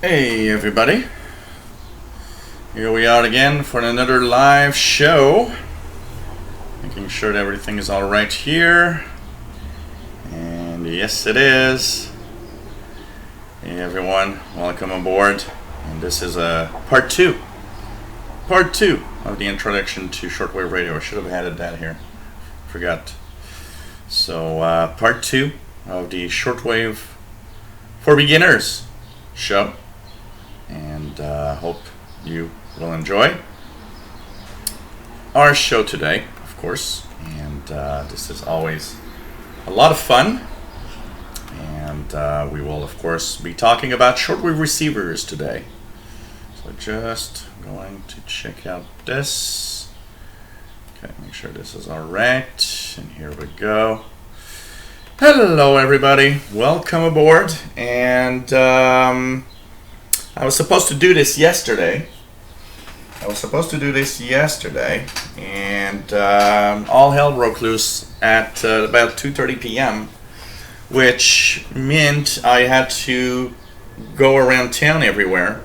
Hey everybody, here we are again for another live show, making sure that everything is alright here, and yes it is. Hey everyone, welcome aboard, and this is part two of the introduction to shortwave radio. I should have added that here, forgot. So part two of the shortwave for beginners show, and hope you will enjoy our show today, of course. And this is always a lot of fun, and we will of course be talking about shortwave receivers today. So just going to check out this. Okay, make sure this is all right, and here we go. Hello everybody, welcome aboard. And I was supposed to do this yesterday. And all hell broke loose at about 2:30 p.m., which meant I had to go around town everywhere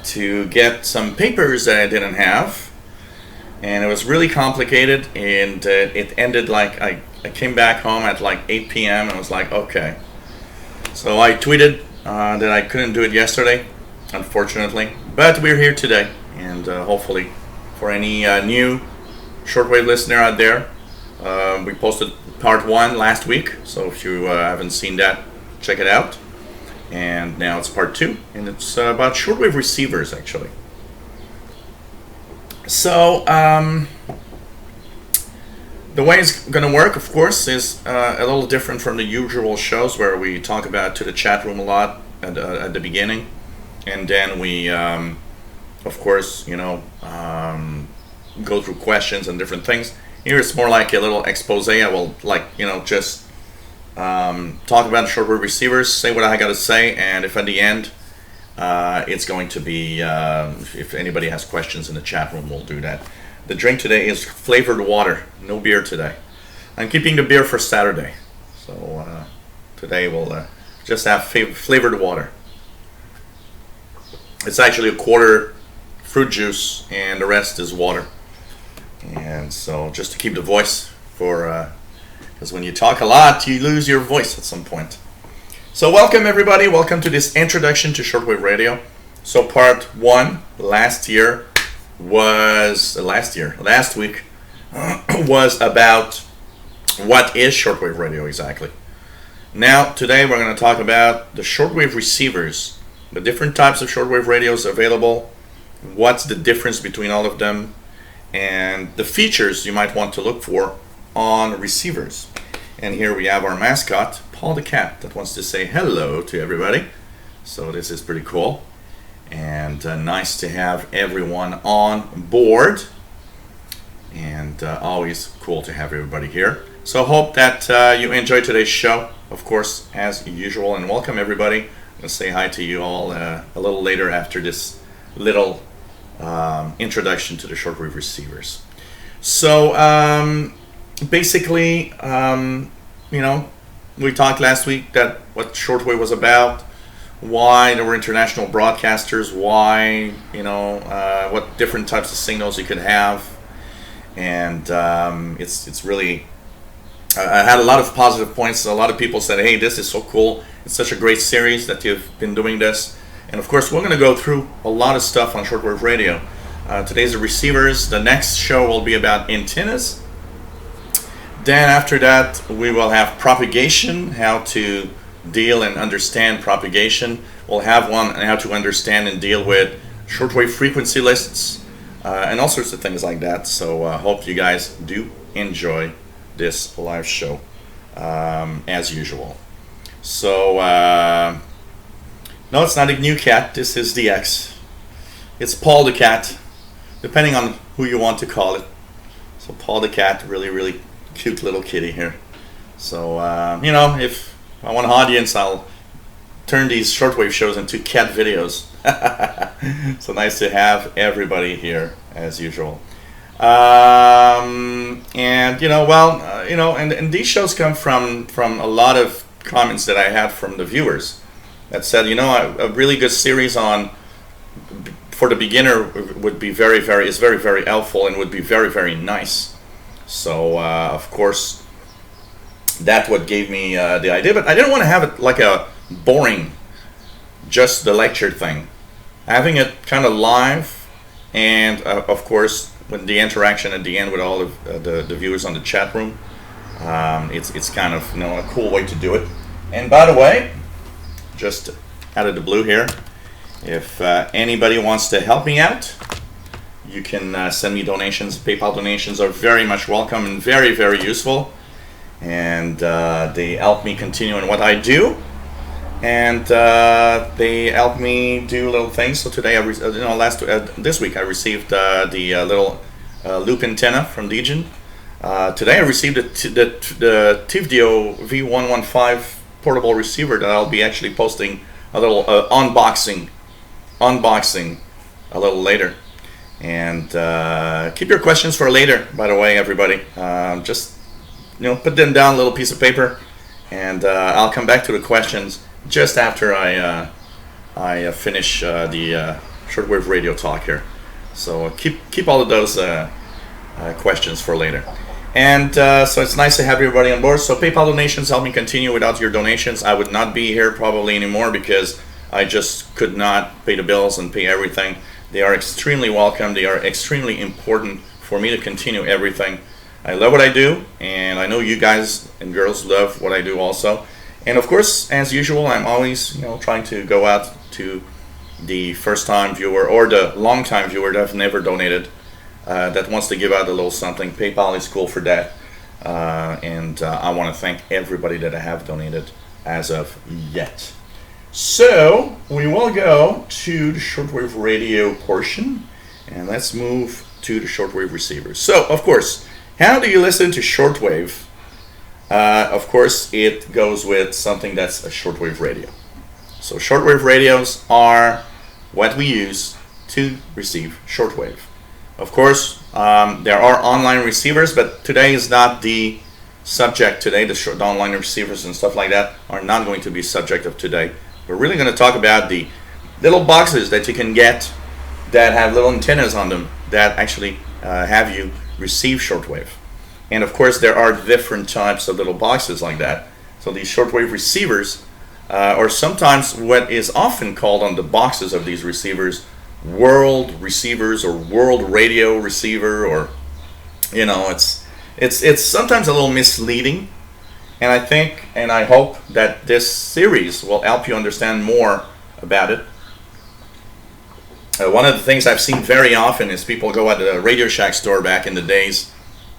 to get some papers that I didn't have. And it was really complicated, and it ended like I came back home at like 8 p.m. and I was like, okay. So I tweeted that I couldn't do it yesterday, unfortunately, but we're here today, and hopefully for any new shortwave listener out there, we posted part one last week, so if you haven't seen that, check it out. And now it's part two, and it's about shortwave receivers actually. So the way it's going to work, of course, is a little different from the usual shows where we talk about to the chat room a lot at the beginning, and then we, of course, go through questions and different things. Here it's more like a little expose. I will just talk about shortwave receivers, say what I got to say, and if at the end it's going to be, if anybody has questions in the chat room, we'll do that. The drink today is flavored water, no beer today. I'm keeping the beer for Saturday, so today we'll just have flavored water. It's actually a quarter fruit juice and the rest is water. And so just to keep the voice for, because when you talk a lot, you lose your voice at some point. So welcome everybody, welcome to this introduction to shortwave radio. So part one last week was about what is shortwave radio exactly. Now today we're going to talk about the shortwave receivers, the different types of shortwave radios available, what's the difference between all of them, and the features you might want to look for on receivers. And here we have our mascot, Paul the cat, that wants to say hello to everybody. So this is pretty cool, and nice to have everyone on board, and always cool to have everybody here. So hope that you enjoyed today's show, of course, as usual, and welcome everybody. I'm going to say hi to you all a little later after this little introduction to the shortwave receivers. So basically, we talked last week that what shortwave was about, why there were international broadcasters, why, what different types of signals you could have, and it's really, I had a lot of positive points. A lot of people said, hey, this is so cool, it's such a great series that you've been doing this. And of course we're going to go through a lot of stuff on shortwave radio. Today's the receivers, the next show will be about antennas. Then after that we will have propagation, how to deal and understand propagation. We'll have one on how to understand and deal with shortwave frequency lists, and all sorts of things like that. So hope you guys do enjoy this live show as usual. So no, it's not a new cat, this is DX. It's Paul the cat, depending on who you want to call it. So Paul the cat, really cute little kitty here. So if I want an audience, I'll turn these shortwave shows into cat videos. So nice to have everybody here as usual. And and these shows come from a lot of comments that I had from the viewers. that said, a really good series on for the beginner would be very helpful and would be very nice. So of course, that's what gave me the idea. But I didn't want to have it like a boring, just the lecture thing. Having it kind of live, and of course, with the interaction at the end with all of the viewers on the chat room, it's kind of a cool way to do it. And by the way, just out of the blue here, if anybody wants to help me out, you can send me donations. PayPal donations are very much welcome and very useful, and they help me continue in what I do, and they help me do little things. So today, this week I received the little loop antenna from Legion. Today I received the Tivdio V115 portable receiver that I'll be actually posting a little unboxing a little later. And keep your questions for later, by the way, everybody. Just put them down, a little piece of paper, and I'll come back to the questions just after I finish the shortwave radio talk here. So keep all of those questions for later. And so it's nice to have everybody on board. So PayPal donations help me continue. Without your donations, I would not be here probably anymore, because I just could not pay the bills and pay everything. They are extremely welcome. They are extremely important for me to continue everything. I love what I do, and I know you guys and girls love what I do also. And of course, as usual, I'm always trying to go out to the first-time viewer or the long-time viewer that have never donated, that wants to give out a little something. PayPal is cool for that, and I want to thank everybody that I have donated as of yet. So we will go to the shortwave radio portion, and let's move to the shortwave receivers. So of course, how do you listen to shortwave? Of course, it goes with something that's a shortwave radio. So shortwave radios are what we use to receive shortwave. Of course, there are online receivers, but today is not the subject. Today, the online receivers and stuff like that are not going to be subject of today. We're really going to talk about the little boxes that you can get that have little antennas on them that actually have you receive shortwave. And of course, there are different types of little boxes like that. So these shortwave receivers, or sometimes what is often called on the boxes of these receivers, world receivers or world radio receiver, or it's sometimes a little misleading. And I think and I hope that this series will help you understand more about it. One of the things I've seen very often is people go at the Radio Shack store back in the days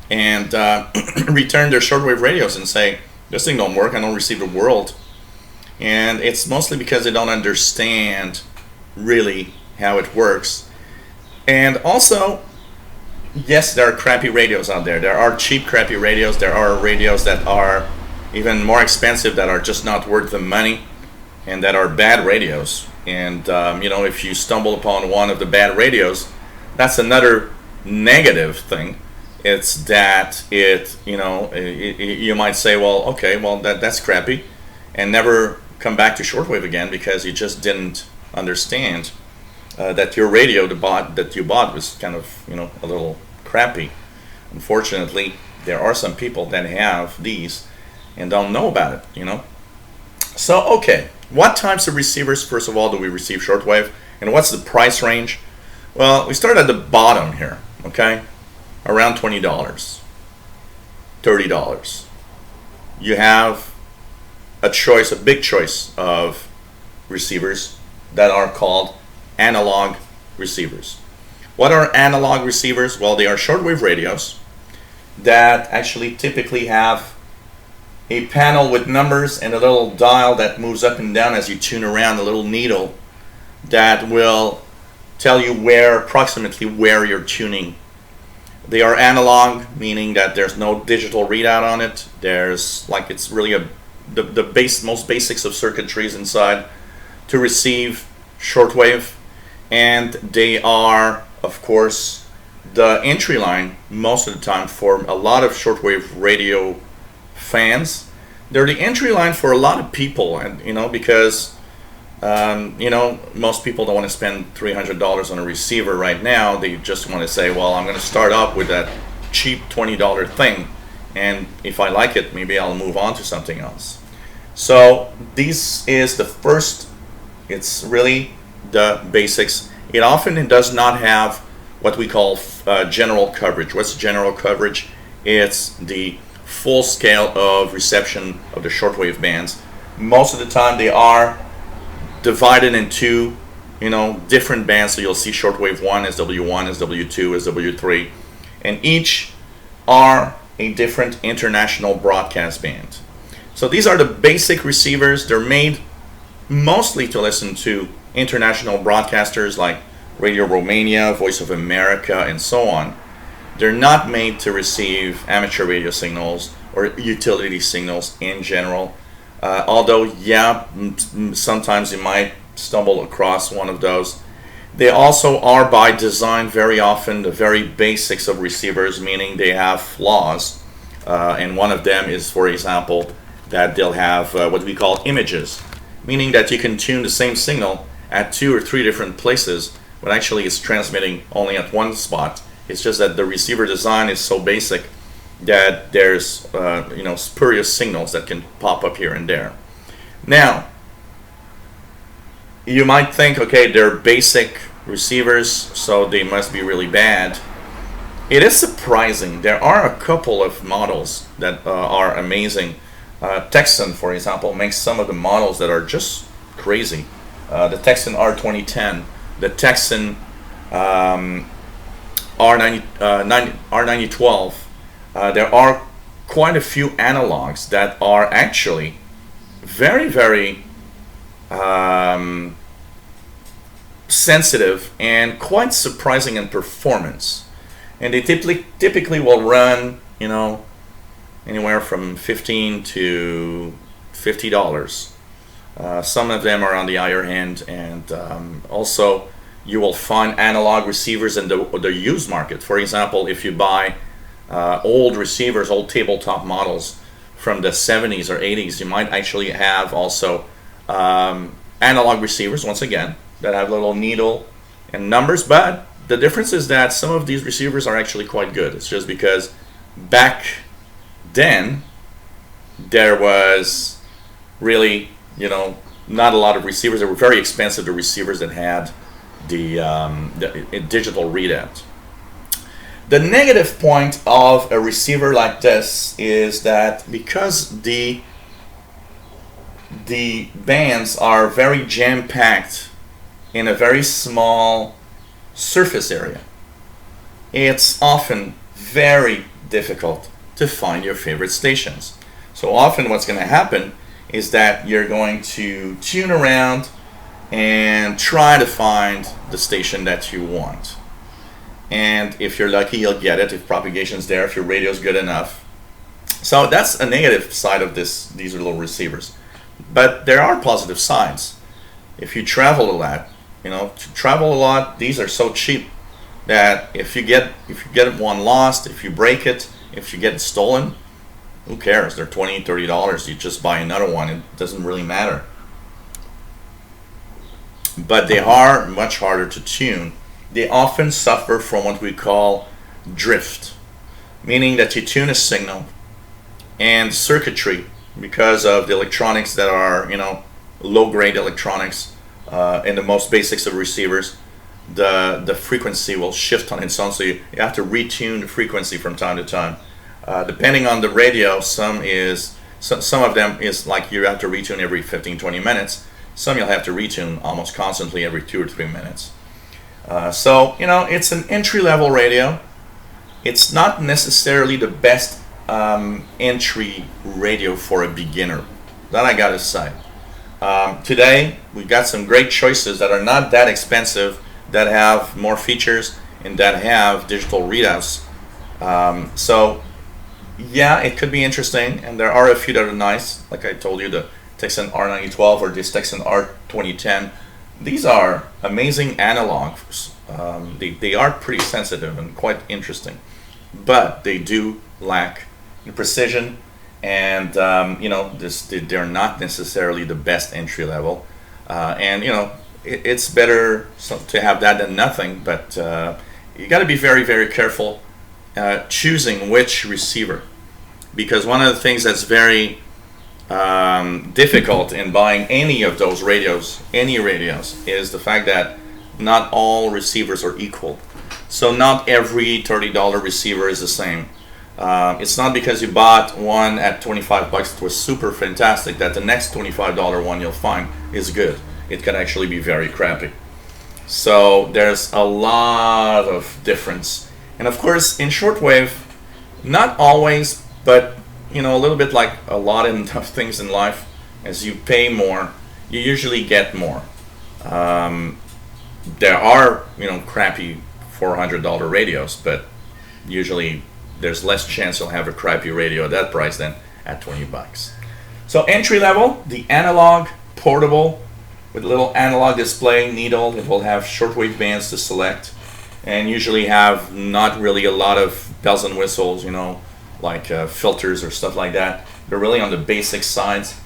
and return their shortwave radios and say, this thing don't work, I don't receive the world. And it's mostly because they don't understand really how it works. And also, yes, there are crappy radios out there. There are cheap crappy radios. There are radios that are even more expensive, that are just not worth the money, and that are bad radios. And if you stumble upon one of the bad radios, that's another negative thing. It's that you might say, well, okay, well that's crappy, and never come back to shortwave again because you just didn't understand that your radio that you bought was kind of a little crappy. Unfortunately, there are some people that have these and don't know about it. So okay, what types of receivers, first of all, do we receive shortwave, and what's the price range? Well, we start at the bottom here, okay, around $20, $30. You have a big choice of receivers that are called analog receivers. What are analog receivers? Well, they are shortwave radios that actually typically have a panel with numbers and a little dial that moves up and down as you tune around, a little needle that will tell you approximately where you're tuning. They are analog, meaning that there's no digital readout on it. It's really the most basics of circuitries inside to receive shortwave, and they are, of course, the entry line most of the time for a lot of shortwave radio fans. They're the entry line for a lot of people, and because most people don't want to spend $300 on a receiver right now. They just want to say, well, I'm going to start up with that cheap $20 thing, and if I like it, maybe I'll move on to something else. So this is the first. It's really the basics. It often does not have what we call general coverage. What's general coverage? It's the full scale of reception of the shortwave bands. Most of the time they are divided into different bands. So you'll see shortwave 1 as W1, as W2, as W3, and each are a different international broadcast band. So these are the basic receivers. They're made mostly to listen to international broadcasters like Radio Romania, Voice of America, and so on. They're not made to receive amateur radio signals or utility signals in general. Although, sometimes you might stumble across one of those. They also are by design very often the very basics of receivers, meaning they have flaws. And one of them is, for example, that they'll have what we call images, meaning that you can tune the same signal at 2 or 3 different places, but actually it's transmitting only at one spot. It's just that the receiver design is so basic that there's spurious signals that can pop up here and there. Now, you might think, okay, they're basic receivers, so they must be really bad. It is surprising. There are a couple of models that are amazing. Texan, for example, makes some of the models that are just crazy. The Texan R2010, the Texan R9012. There are quite a few analogs that are actually very, very sensitive and quite surprising in performance. And they typically will run, anywhere from $15 to $50. Some of them are on the higher end, and also you will find analog receivers in the used market. For example, if you buy old receivers, old tabletop models from the 70s or 80s, you might actually have also analog receivers, once again, that have little needle and numbers, but the difference is that some of these receivers are actually quite good. It's just because back then there was really, not a lot of receivers. They were very expensive, the receivers that had the digital readout. The negative point of a receiver like this is that because the bands are very jam-packed in a very small surface area, it's often very difficult to find your favorite stations. So often what's going to happen is that you're going to tune around and try to find the station that you want. And if you're lucky, you'll get it if propagation's there, if your radio's good enough. So that's a negative side of these little receivers. But there are positive sides. If you travel a lot, these are so cheap that if you get one lost, if you break it, if you get it stolen, who cares? They're $20, $30. You just buy another one. It doesn't really matter. But they are much harder to tune. They often suffer from what we call drift, meaning that you tune a signal and circuitry, because of the electronics that are, low-grade electronics, and the most basics of receivers, the frequency will shift on its own, so you have to retune the frequency from time to time. Depending on the radio, some of them is like you have to retune every 15-20 minutes. Some you'll have to retune almost constantly every 2 or 3 minutes. So it's an entry-level radio. It's not necessarily the best entry radio for a beginner. That I gotta say. Today we got some great choices that are not that expensive, that have more features and that have digital readouts. So yeah, it could be interesting, and there are a few that are nice. Like I told you, the Texan R9012 or this Texan R2010. These are amazing analogs. They are pretty sensitive and quite interesting, but they do lack precision, and they're not necessarily the best entry level. And it's better to have that than nothing. But you got to be very, very careful choosing which receiver, because one of the things that's very difficult in buying any of those radios, is the fact that not all receivers are equal. So not every $30 receiver is the same. It's not because you bought one at $25 that was super fantastic that the next $25 one you'll find is good. It can actually be very crappy. So there's a lot of difference. And of course, in shortwave, not always, but a little bit like a lot of things in life, as you pay more, you usually get more. There are, crappy $400 radios, but usually there's less chance you'll have a crappy radio at that price than at $20. So entry level, the analog portable with a little analog display needle. It will have shortwave bands to select, and usually have not really a lot of bells and whistles, like filters or stuff like that. They're really on the basic sides.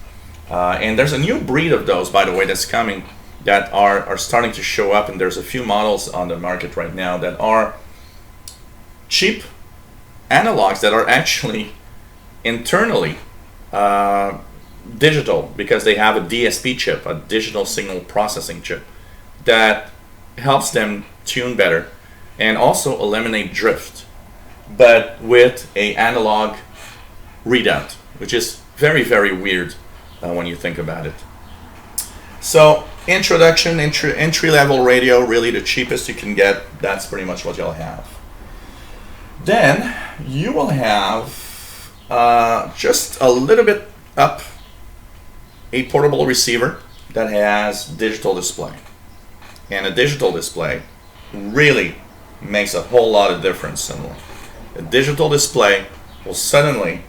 And there's a new breed of those, by the way, that's coming, that are starting to show up, and there's a few models on the market right now that are cheap analogs that are actually internally digital, because they have a DSP chip, a digital signal processing chip, that helps them tune better and also eliminate drift, but with a analog readout, which is very, very weird when you think about it. So introduction, entry-level radio, really the cheapest you can get. That's pretty much what you'll have. Then you will have just a little bit up a portable receiver that has digital display. And a digital display really makes a whole lot of difference. A digital display will suddenly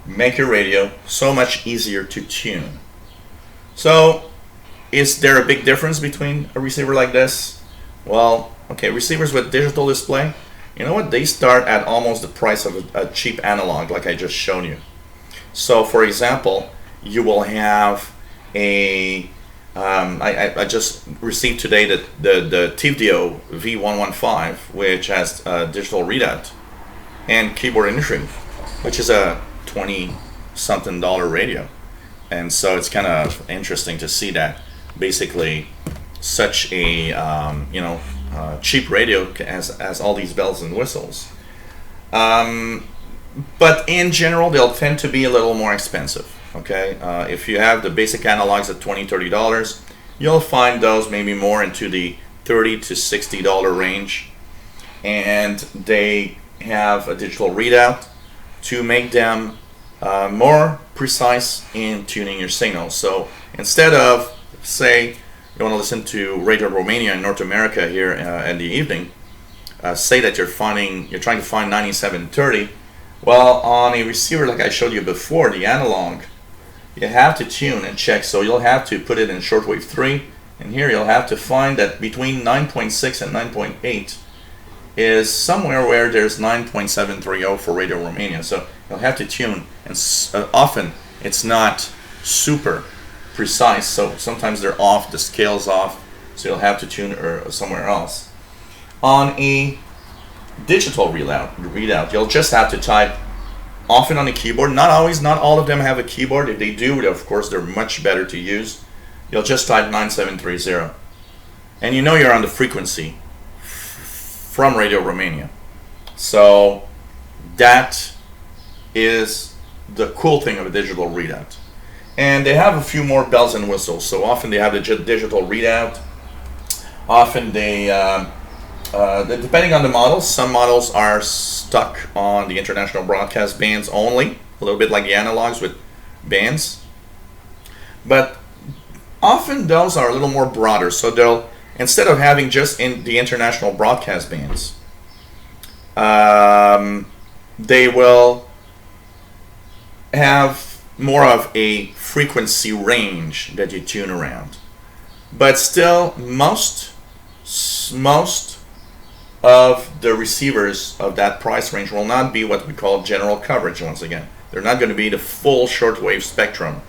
make your radio so much easier to tune. So is there a big difference between a receiver like this? Well, okay, receivers with digital display, you know what? They start at almost the price of a cheap analog, like I just shown you. So for example, you will have a I just received today the TVDO V115, which has a digital readout and keyboard entry, which is a $20-something radio. And so it's kind of interesting to see that basically such a cheap radio has all these bells and whistles. But in general, they'll tend to be a little more expensive. Okay, if you have the basic analogs at $20, $30, you'll find those maybe more into the $30 to $60 range, and they have a digital readout to make them more precise in tuning your signal. So instead of, say, you want to listen to Radio Romania in North America here in the evening, say that you're trying to find 9730. Well, on a receiver like I showed you before, the analog, you have to tune and check. So you'll have to put it in shortwave 3, and here you'll have to find that between 9.6 and 9.8 is somewhere where there's 9.730 for Radio Romania. So you'll have to tune, and often it's not super precise, so sometimes they're off, the scale's off, so you'll have to tune somewhere else. On a digital readout, you'll just have to type, often on the keyboard. Not always, not all of them have a keyboard. If they do, of course, they're much better to use. You'll just type 9730, and you're on the frequency from Radio Romania. So that is the cool thing of a digital readout. And they have a few more bells and whistles. So often they have the digital readout. Often they, depending on the models, some models are stuck on the international broadcast bands only, a little bit like the analogs with bands. But often those are a little more broader. So they'll, instead of having just in the international broadcast bands, they will have more of a frequency range that you tune around. But still, most of the receivers of that price range will not be what we call general coverage. Once again, they're not going to be the full shortwave spectrum.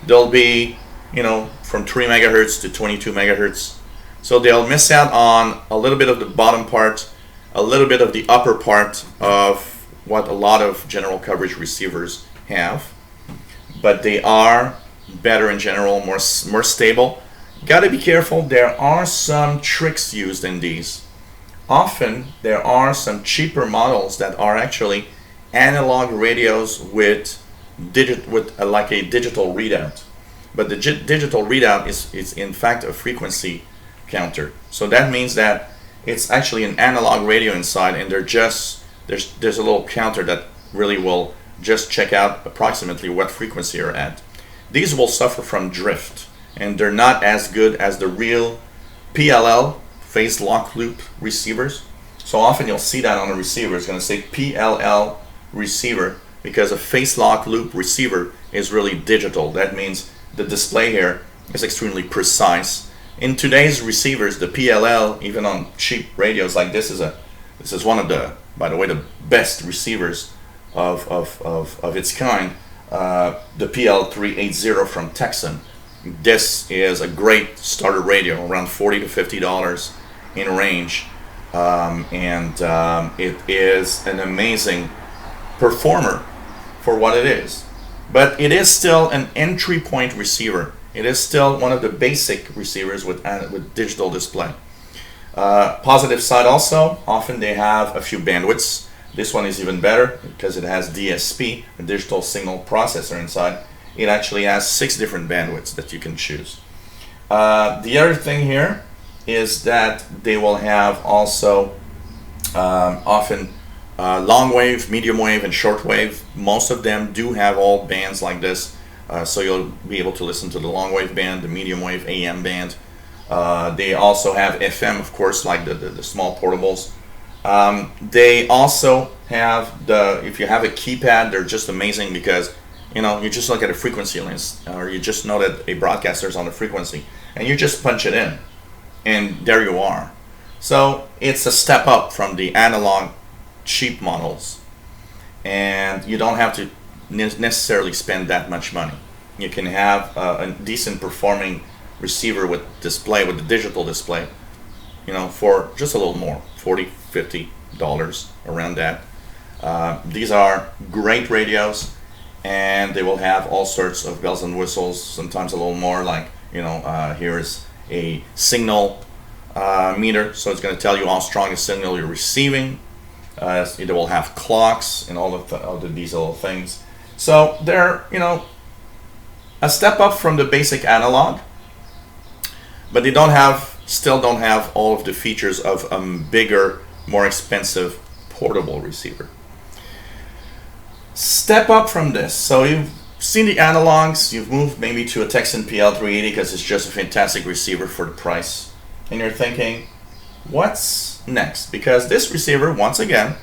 They'll be from 3 megahertz to 22 megahertz. So they'll miss out on a little bit of the bottom part, a little bit of the upper part of what a lot of general coverage receivers have, but they are better in general, more stable. Got to be careful. There are some tricks used in these. Often there are some cheaper models that are actually analog radios with like a digital readout, but the digital readout is in fact a frequency counter. So that means that it's actually an analog radio inside, and there's a little counter that really will just check out approximately what frequency you're at. These will suffer from drift, and they're not as good as the real PLL, phase lock loop receivers. So often you'll see that on a receiver. It's going to say PLL receiver, because a phase lock loop receiver is really digital. That means the display here is extremely precise. In today's receivers, the PLL, even on cheap radios like this is one of the, by the way, the best receivers of its kind. The PL380 from Texan. This is a great starter radio, around $40 to $50 in range, and it is an amazing performer for what it is. But it is still an entry point receiver. It is still one of the basic receivers with digital display. Positive side also, often they have a few bandwidths. This one is even better because it has DSP, a digital signal processor inside. It actually has 6 different bandwidths that you can choose. The other thing here is that they will have also often long wave, medium wave, and short wave. Most of them do have all bands like this, so you'll be able to listen to the long wave band, the medium wave AM band. They also have FM, of course, like the small portables. They also have if you have a keypad, they're just amazing because you just look at a frequency list, or you just know that a broadcaster is on the frequency, and you just punch it in, and there you are. So it's a step up from the analog cheap models, and you don't have to necessarily spend that much money. You can have a decent performing receiver with display, with the digital display, for just a little more, $40, $50, around that. These are great radios, and they will have all sorts of bells and whistles, sometimes a little more, like here's a signal meter, so it's going to tell you how strong a signal you're receiving. It will have clocks and all of these little things. So they're a step up from the basic analog, but they still don't have all of the features of a bigger, more expensive portable receiver. Step up from this. So you've seen the analogs, you've moved maybe to a Texan PL380 because it's just a fantastic receiver for the price, and you're thinking, what's next? Because this receiver, once again,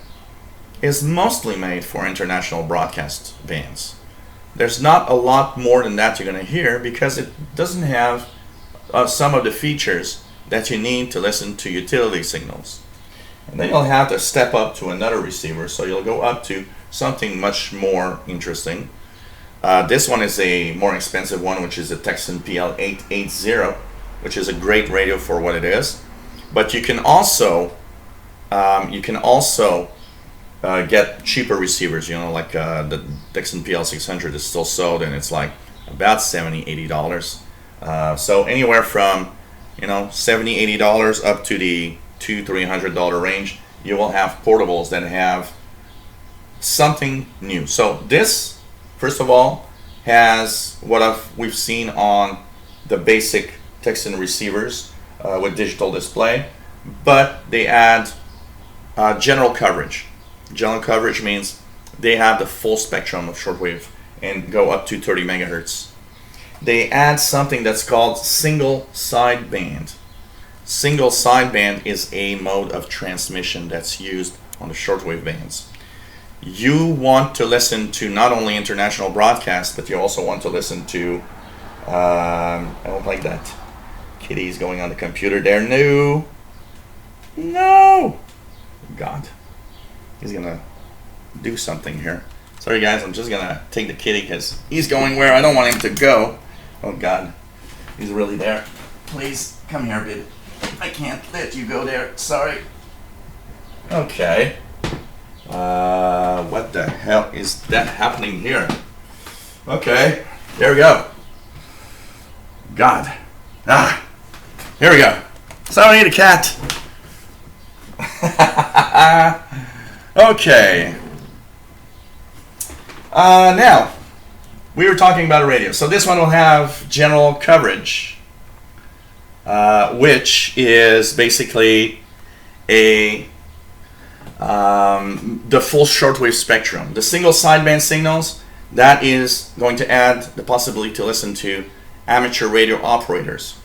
is mostly made for international broadcast bands. There's not a lot more than that you're going to hear, because it doesn't have some of the features that you need to listen to utility signals. And then you'll have to step up to another receiver, so you'll go up to something much more interesting. This one is a more expensive one, which is a Texan PL880, which is a great radio for what it is. But you can also get cheaper receivers, like the Texan PL600 is still sold, and it's like about $70, $80. So anywhere from $70, $80 up to the $200, $300 range, you will have portables that have something new. So this, first of all, has what we've seen on the basic Texan receivers with digital display, but they add general coverage. General coverage means they have the full spectrum of shortwave and go up to 30 megahertz. They add something that's called single sideband. Single sideband is a mode of transmission that's used on the shortwave bands. You want to listen to not only international broadcasts, but you also want to listen to I don't like that. Kitty's going on the computer there. No! God. He's gonna do something here. Sorry guys, I'm just gonna take the kitty because he's going where I don't want him to go. Oh God. He's really there. Please, come here, baby. I can't let you go there. Sorry. Okay. What the hell is that happening here? Okay. There we go. God. Here we go. So I need a cat. Okay. Now, we were talking about a radio. So this one will have general coverage, which is basically the full shortwave spectrum. The single sideband signals, that is going to add the possibility to listen to amateur radio operators.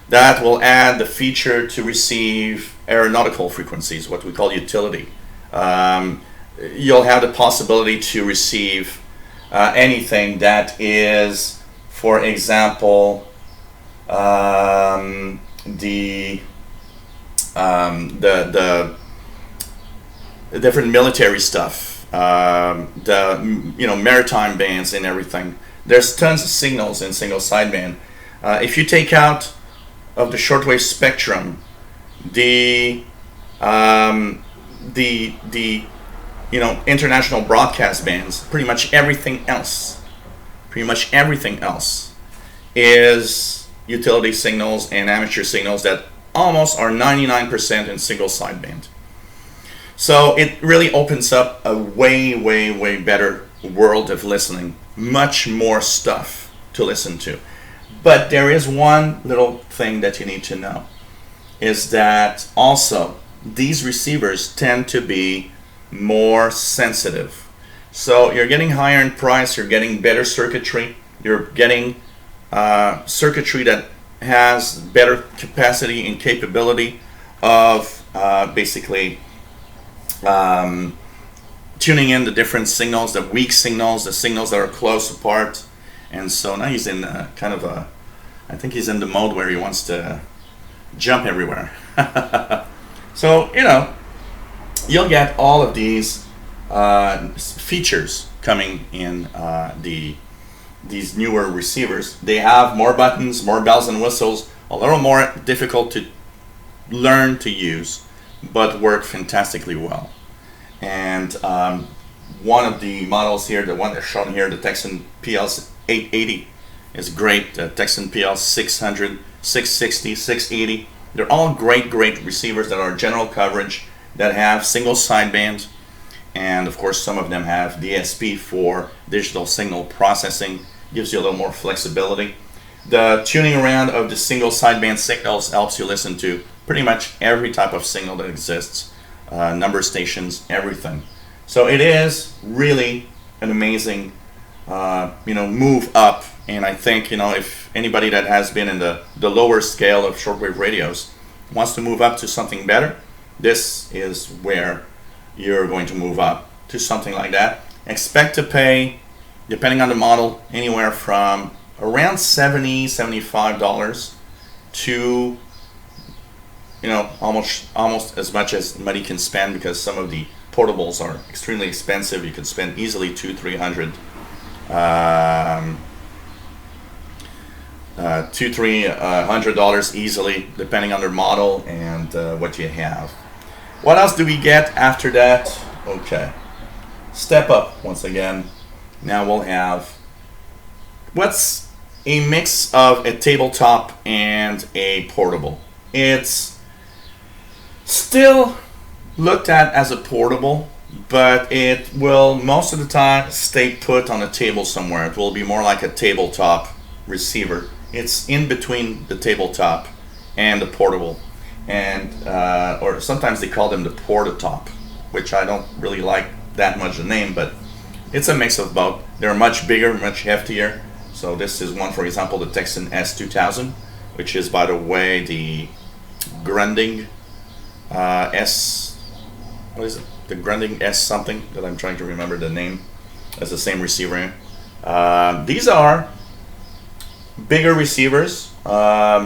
That will add the feature to receive aeronautical frequencies, what we call utility. You'll have the possibility to receive anything that is, for example, the different military stuff, the maritime bands and everything. There's tons of signals in single sideband. If you take out of the shortwave spectrum the international broadcast bands, pretty much everything else is utility signals and amateur signals that almost are 99% in single sideband. So it really opens up a way better world of listening, much more stuff to listen to. But there is one little thing that you need to know, is that also these receivers tend to be more sensitive. So you're getting higher in price, you're getting better circuitry, you're getting circuitry that has better capacity and capability of basically tuning in the different signals, the weak signals, the signals that are close apart. And so now he's in I think he's in the mode where he wants to jump everywhere. So, you'll get all of these features coming in these newer receivers. They have more buttons, more bells and whistles, a little more difficult to learn to use, but work fantastically well. And one of the models here, the one that's shown here, the Texan PL 880, is great. The Texan PL 600, 660, 680. They're all great receivers that are general coverage, that have single sideband, and of course some of them have DSP for digital signal processing. Gives you a little more flexibility. The tuning around of the single sideband signals helps you listen to pretty much every type of signal that exists, number stations, everything. So it is really an amazing move up. And I think, if anybody that has been in the lower scale of shortwave radios wants to move up to something better, this is where you're going to move up to something like that. Expect to pay, depending on the model, anywhere from around $70, $75 to almost as much as money can spend, because some of the portables are extremely expensive. You could spend easily $200, $300 easily, depending on their model and what you have. What else do we get after that? Okay, step up once again. Now we'll have what's a mix of a tabletop and a portable. It's still looked at as a portable, but it will most of the time stay put on a table somewhere. It will be more like a tabletop receiver. It's in between the tabletop and the portable, and or sometimes they call them the portatop, which I don't really like that much the name, but it's a mix of both. They're much bigger, much heftier. So this is one, for example, the Texan S2000, which is, by the way, the Grunding S. What is it? The Grunding S something that I'm trying to remember the name. That's the same receiver. These are bigger receivers.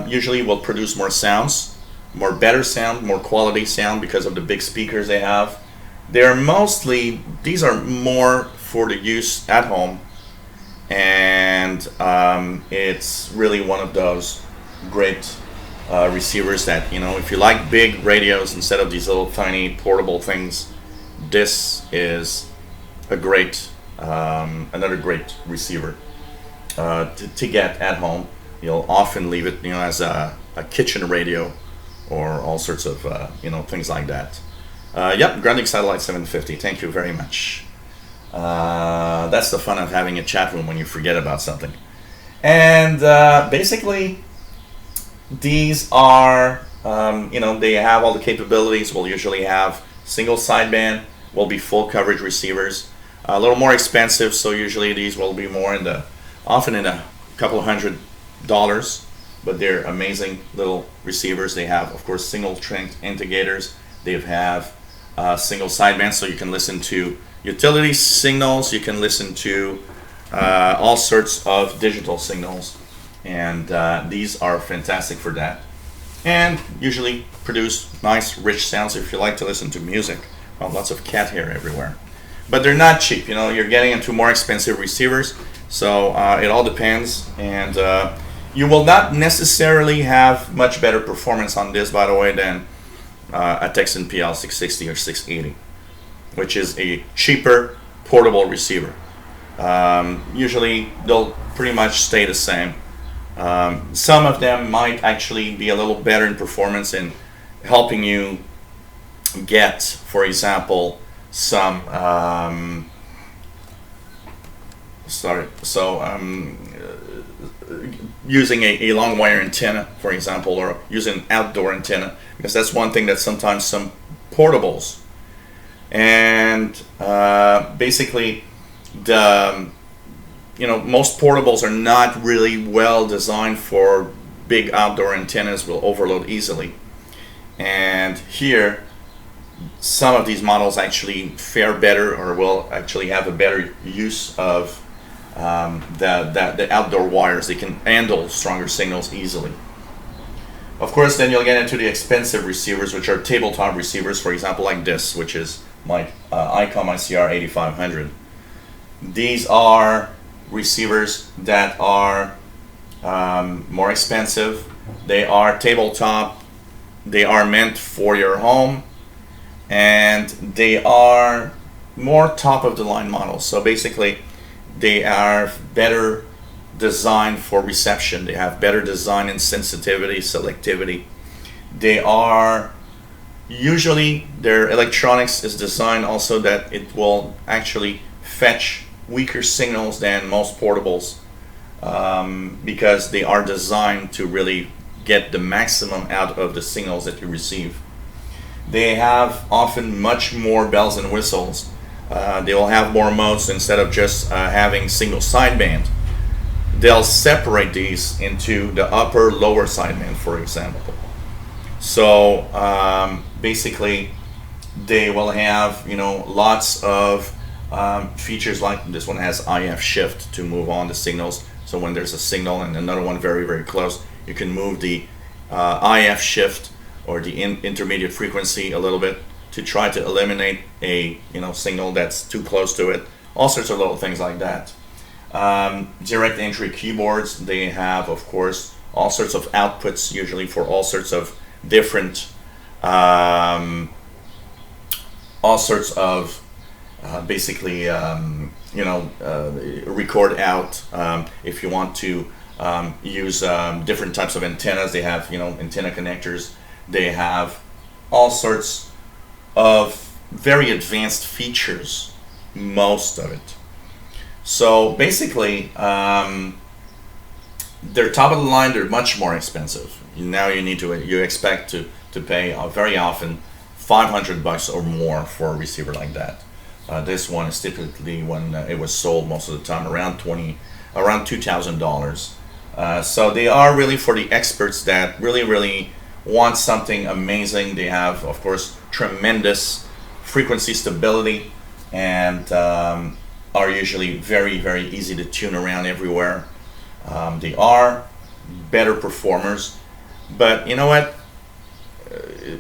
Usually will produce more sounds, better sound, more quality sound because of the big speakers they have. These are more for the use at home, and and it's really one of those great receivers that, if you like big radios instead of these little tiny portable things, this is a great another great receiver to get at home. You'll often leave it, as a kitchen radio or all sorts of things like that. Yep, Grounding Satellite 750. Thank you very much. That's the fun of having a chat room when you forget about something. And basically, these are, they have all the capabilities. We'll usually have single sideband, will be full coverage receivers. A little more expensive, so usually these will be more often in a couple of $100, but they're amazing little receivers. They have, of course, single track indicators. They have single sideband, so you can listen to utility signals. You can listen to all sorts of digital signals, and these are fantastic for that. And usually produce nice, rich sounds if you like to listen to music. Well, lots of cat hair everywhere. But they're not cheap. You're getting into more expensive receivers, so it all depends. And you will not necessarily have much better performance on this, by the way, than a Texan PL 660 or 680, which is a cheaper portable receiver. Usually they'll pretty much stay the same. Some of them might actually be a little better in performance in helping you get, for example, some using a long wire antenna, for example, or using outdoor antenna, because that's one thing that sometimes some portables, and basically most portables are not really well designed for big outdoor antennas, will overload easily. And here, some of these models actually fare better, or will actually have a better use of the outdoor wires. They can handle stronger signals easily. Of course, then you'll get into the expensive receivers, which are tabletop receivers, for example, like this, which is my ICOM ICR 8500. These are receivers that are more expensive. They are tabletop. They are meant for your home, and they are more top of the line models. So basically, they are better designed for reception. They have better design in sensitivity, selectivity. They are usually, their electronics is designed also that it will actually fetch weaker signals than most portables, because they are designed to really get the maximum out of the signals that you receive. They have often much more bells and whistles. They will have more modes. Instead of just having single sideband, they'll separate these into the upper lower sideband, for example. So basically they will have lots of features, like this one has IF shift to move on the signals. So when there's a signal and another one very, very close, you can move the IF shift or the intermediate frequency a little bit to try to eliminate a signal that's too close to it. All sorts of little things like that. Direct entry keyboards, they have, of course, all sorts of outputs, usually for all sorts of different all sorts of basically record out. If you want to use different types of antennas, they have antenna connectors. They have all sorts of very advanced features, most of it. So basically, they're top of the line. They're much more expensive. Now you expect to pay very often $500 or more for a receiver like that. This one is typically, when it was sold most of the time, around $2,000. So they are really for the experts that really want something amazing. They have, of course, tremendous frequency stability, and are usually very easy to tune around everywhere. They are better performers, but you know what?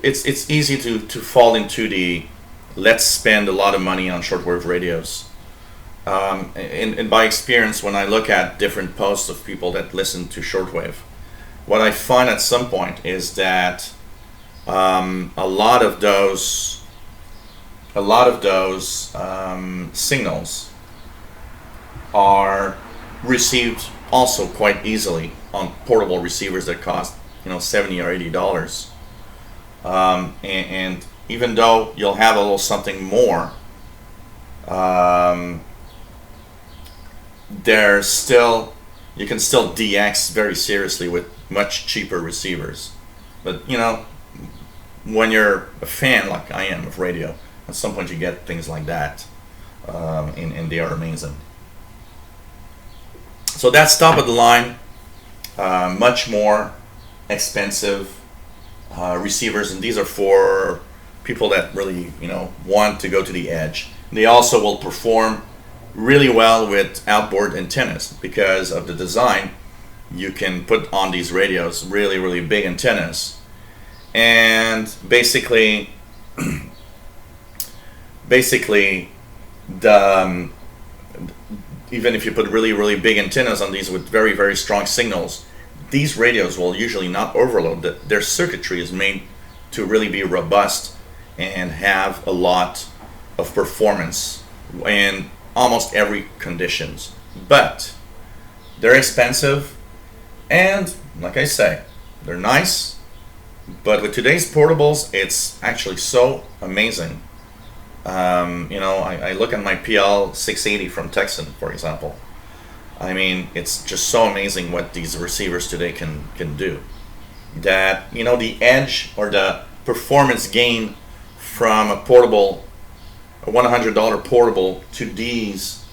It's easy to fall into the let's spend a lot of money on shortwave radios. and by experience, when I look at different posts of people that listen to shortwave, what I find at some point is that a lot of those signals are received also quite easily on portable receivers that cost $70 or $80. And even though you'll have a little something more, there's still, you can still DX very seriously with much cheaper receivers. But when you're a fan like I am of radio, at some point you get things like that, and they are amazing. So that's top of the line, much more expensive receivers, and these are for people that really want to go to the edge. They also will perform really well with outboard antennas because of the design. You can put on these radios really big antennas, and basically the even if you put really big antennas on these with very strong signals, these radios will usually not overload. Their circuitry is made to really be robust and have a lot of performance in almost every conditions. But they're expensive, and like I say, they're nice, but with today's portables, it's actually so amazing. I look at my PL 680 from Texan, for example. I mean, it's just so amazing what these receivers today can do. That, the edge or the performance gain from a portable, a $100 portable, to these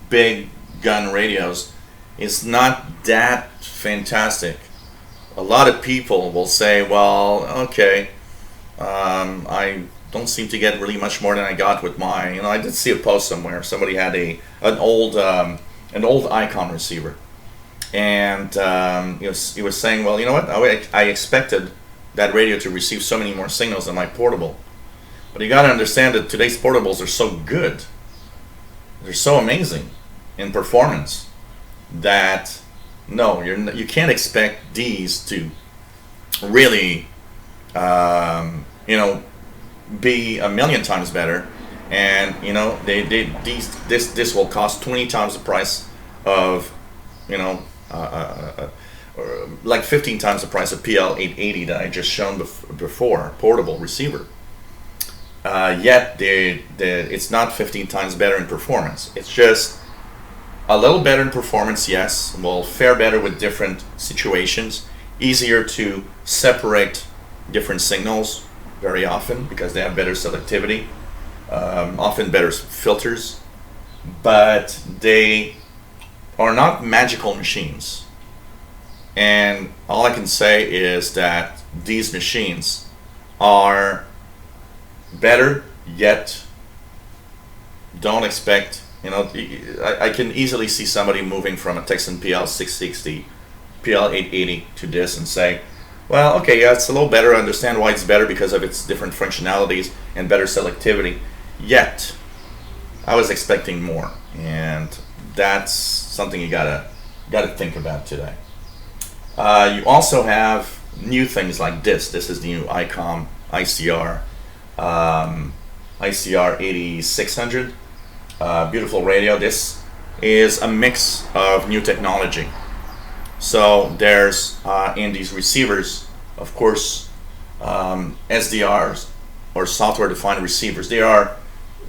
big gun radios is not that fantastic. A lot of people will say, well, okay, I don't seem to get really much more than I got with my, I did see a post somewhere. Somebody had an old ICOM receiver, and he was saying, well, you know what? I expected that radio to receive so many more signals than my portable, but you got to understand that today's portables are so good, they're so amazing in performance that no, you can't expect these to really, be a million times better, and this will cost 20 times the price of like 15 times the price of PL 880 that I just shown before, portable receiver. Yet it's not 15 times better in performance. It's just a little better in performance, yes. Will fare better with different situations. Easier to separate different signals very often because they have better selectivity, often better filters, but they are not magical machines. And all I can say is that these machines are better, yet don't expect, I can easily see somebody moving from a Texan PL 660, PL 880 to this and say, well, okay, yeah, it's a little better. I understand why it's better because of its different functionalities and better selectivity. Yet, I was expecting more, and that's something you gotta think about today. You also have new things like this. This is the new ICOM ICR ICR 8600. Beautiful radio. This is a mix of new technology. So there's in these receivers, of course, SDRs or software-defined receivers. These are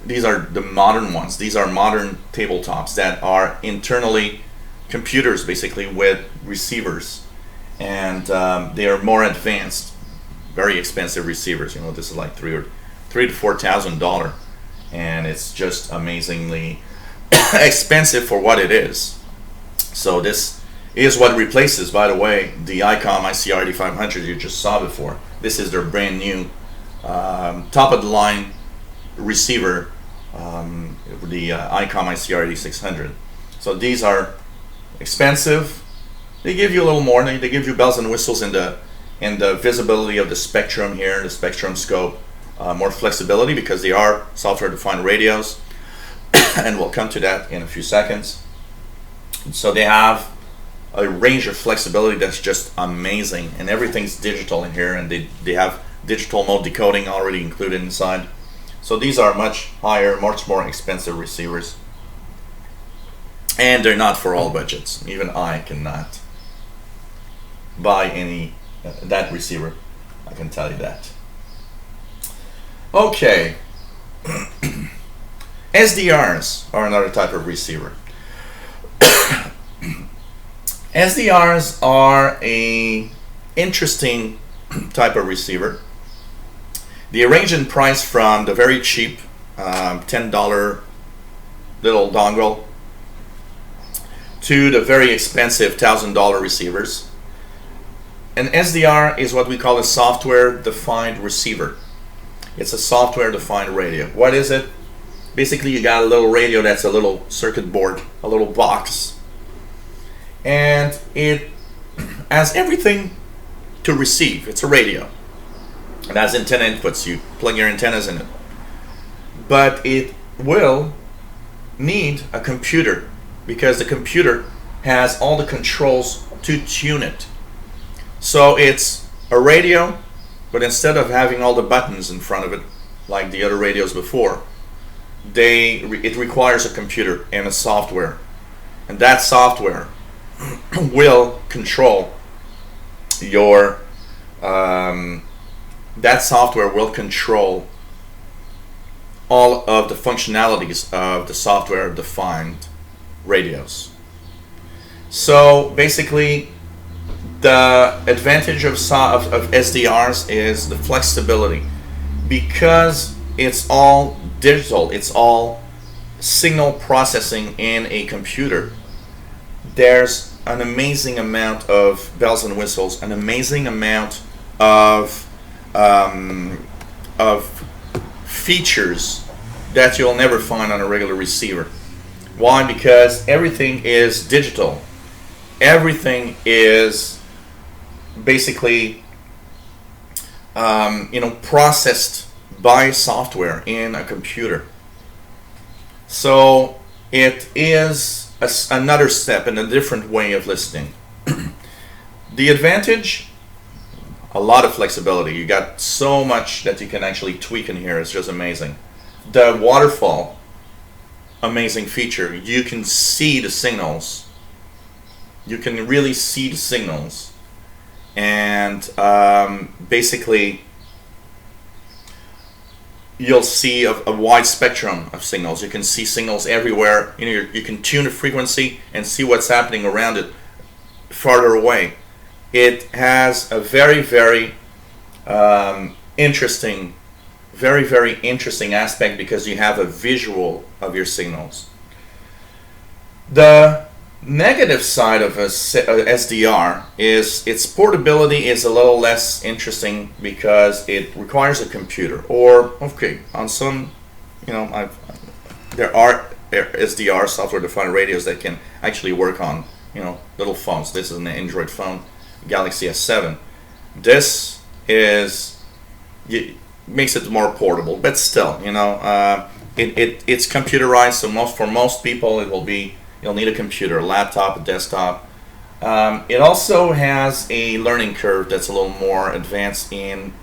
the modern ones. These are modern tabletops that are internally computers, basically, with receivers, and they are more advanced, very expensive receivers. This is like $3,000 to $4,000, and it's just amazingly expensive for what it is. So this is what replaces, by the way, the ICOM ICR 8500 you just saw before. This is their brand new top of the line receiver, the ICOM ICR 8600. So these are expensive. They give you a little more. They give you bells and whistles in the visibility of the spectrum here, the spectrum scope, more flexibility because they are software-defined radios. and we'll come to that in a few seconds. So they have a range of flexibility that's just amazing, and everything's digital in here, and they have digital mode decoding already included inside. So these are much higher, much more expensive receivers, and they're not for all budgets. Even I cannot buy any that receiver, I can tell you that. Okay. SDRs are another type of receiver. SDRs are a interesting type of receiver. They range in price from the very cheap $10 little dongle to the very expensive $1,000 receivers. An SDR is what we call a software-defined receiver. It's a software-defined radio. What is it? Basically, you got a little radio that's a little circuit board, a little box, and it has everything to receive. It's a radio. It has antenna inputs. You plug your antennas in it. But it will need a computer, because the computer has all the controls to tune it. So it's a radio, but instead of having all the buttons in front of it like the other radios before, it requires a computer and a software, and that software will control your that software will control all of the functionalities of the software-defined radios. So basically, the advantage of SDRs is the flexibility, because it's all digital, it's all signal processing in a computer. There's an amazing amount of bells and whistles, an amazing amount of features that you'll never find on a regular receiver. Why? Because everything is digital. Everything is basically processed by software in a computer. So it is another step in a different way of listening. The advantage, a lot of flexibility. You got so much that you can actually tweak in here. It's just amazing. The waterfall, amazing feature. You can see the signals. You can really see the signals. And basically, you'll see a wide spectrum of signals. You can see signals everywhere. You can tune the frequency and see what's happening around it farther away. It has a very, very interesting aspect, because you have a visual of your signals. The negative side of a SDR is its portability is a little less interesting, because it requires a computer. Or, okay, on some, there are SDR, software-defined radios, that can actually work on, little phones. This is an Android phone, Galaxy S7. This makes it more portable, but still, it's computerized. So for most people, you'll need a computer, a laptop, a desktop. It also has a learning curve that's a little more advanced in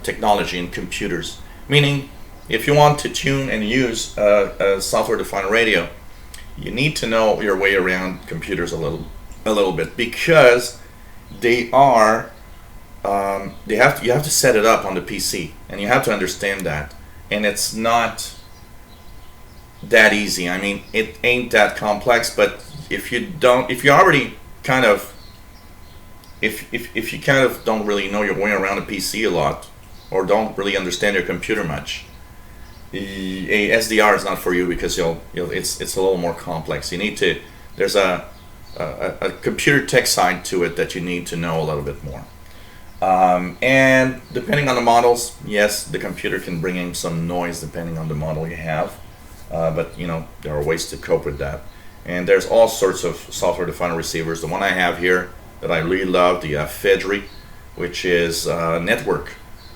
technology and computers. Meaning, if you want to tune and use a software-defined radio, you need to know your way around computers a little bit, because you have to set it up on the PC, and you have to understand that, and it's not that easy. I mean, it ain't that complex, but if you already kind of if you kind of don't really know your way around a PC a lot, or don't really understand your computer much, a SDR is not for you, because it's a little more complex. There's a computer tech side to it that you need to know a little bit more. And depending on the models, yes, the computer can bring in some noise depending on the model you have. But there are ways to cope with that. And there's all sorts of software-defined receivers. The one I have here that I really love, the FEDRI, which is a network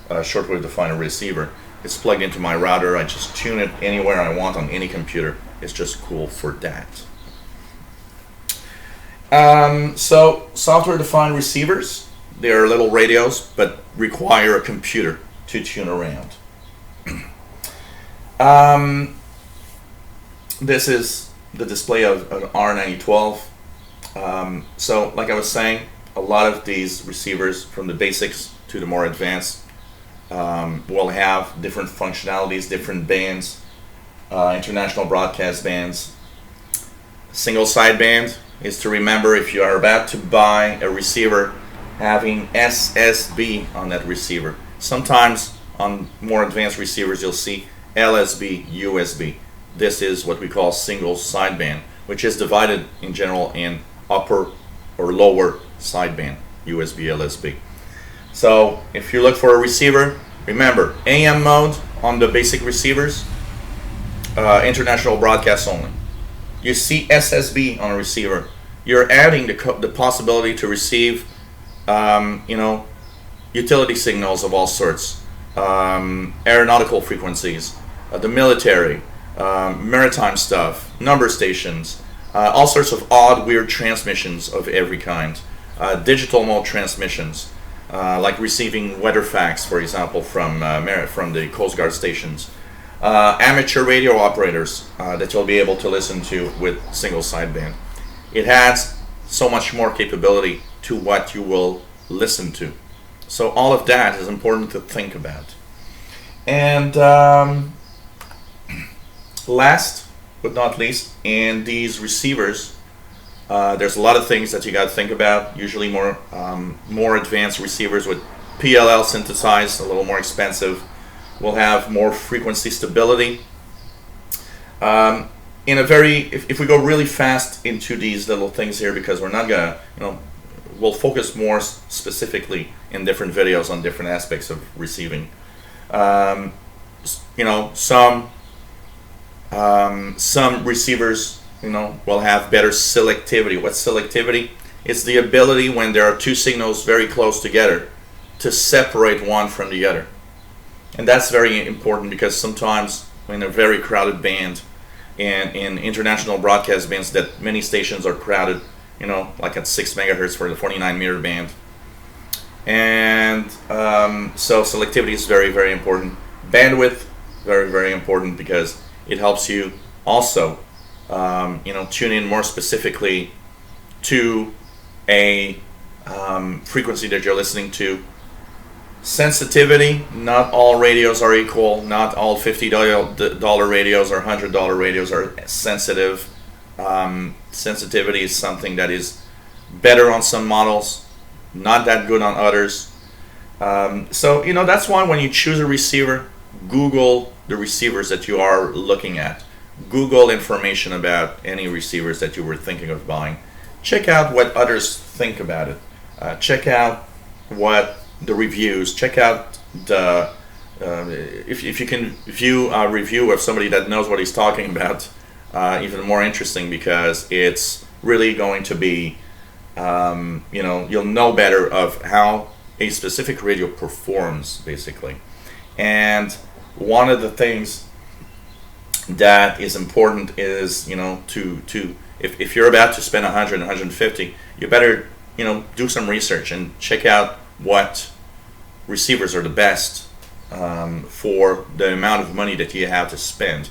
shortwave-defined receiver. It's plugged into my router. I just tune it anywhere I want on any computer. It's just cool for that. So software-defined receivers, they are little radios, but require a computer to tune around. This is the display of an R9012. So like I was saying, a lot of these receivers, from the basics to the more advanced, will have different functionalities, different bands, international broadcast bands. Single sideband is to remember if you are about to buy a receiver having SSB on that receiver. Sometimes on more advanced receivers you'll see LSB, USB. This is what we call single sideband, which is divided in general in upper or lower sideband, USB, LSB. So if you look for a receiver, remember AM mode on the basic receivers, international broadcast only. You see SSB on a receiver, you're adding the possibility to receive utility signals of all sorts, aeronautical frequencies, the military, maritime stuff, number stations, all sorts of odd, weird transmissions of every kind, digital mode transmissions, like receiving weather facts, for example, from the Coast Guard stations, amateur radio operators that you'll be able to listen to with single sideband. It adds so much more capability to what you will listen to. So all of that is important to think about. And last but not least, in these receivers, there's a lot of things that you got to think about. Usually more advanced receivers with PLL synthesized, a little more expensive, will have more frequency stability. If we go really fast into these little things here, because we're not gonna, we'll focus more specifically in different videos on different aspects of receiving. Some receivers, will have better selectivity. What's selectivity? It's the ability when there are two signals very close together to separate one from the other. And that's very important because sometimes in a very crowded band, and in international broadcast bands that many stations are crowded, like at 6 megahertz for the 49 meter band. And so selectivity is very, very important. Bandwidth, very, very important because it helps you also, tune in more specifically to a frequency that you're listening to. Sensitivity, not all radios are equal. Not all $50 radios or $100 radios are sensitive. Sensitivity is something that is better on some models, not that good on others. So that's why when you choose a receiver, Google the receivers that you are looking at. Google information about any receivers that you were thinking of buying. Check out what others think about it. Check out what the reviews. Check out the if you can view a review of somebody that knows what he's talking about. Even more interesting because it's really going to be you'll know better of how a specific radio performs basically. And one of the things that is important is if you're about to spend 100, 150, you better do some research and check out what receivers are the best for the amount of money that you have to spend.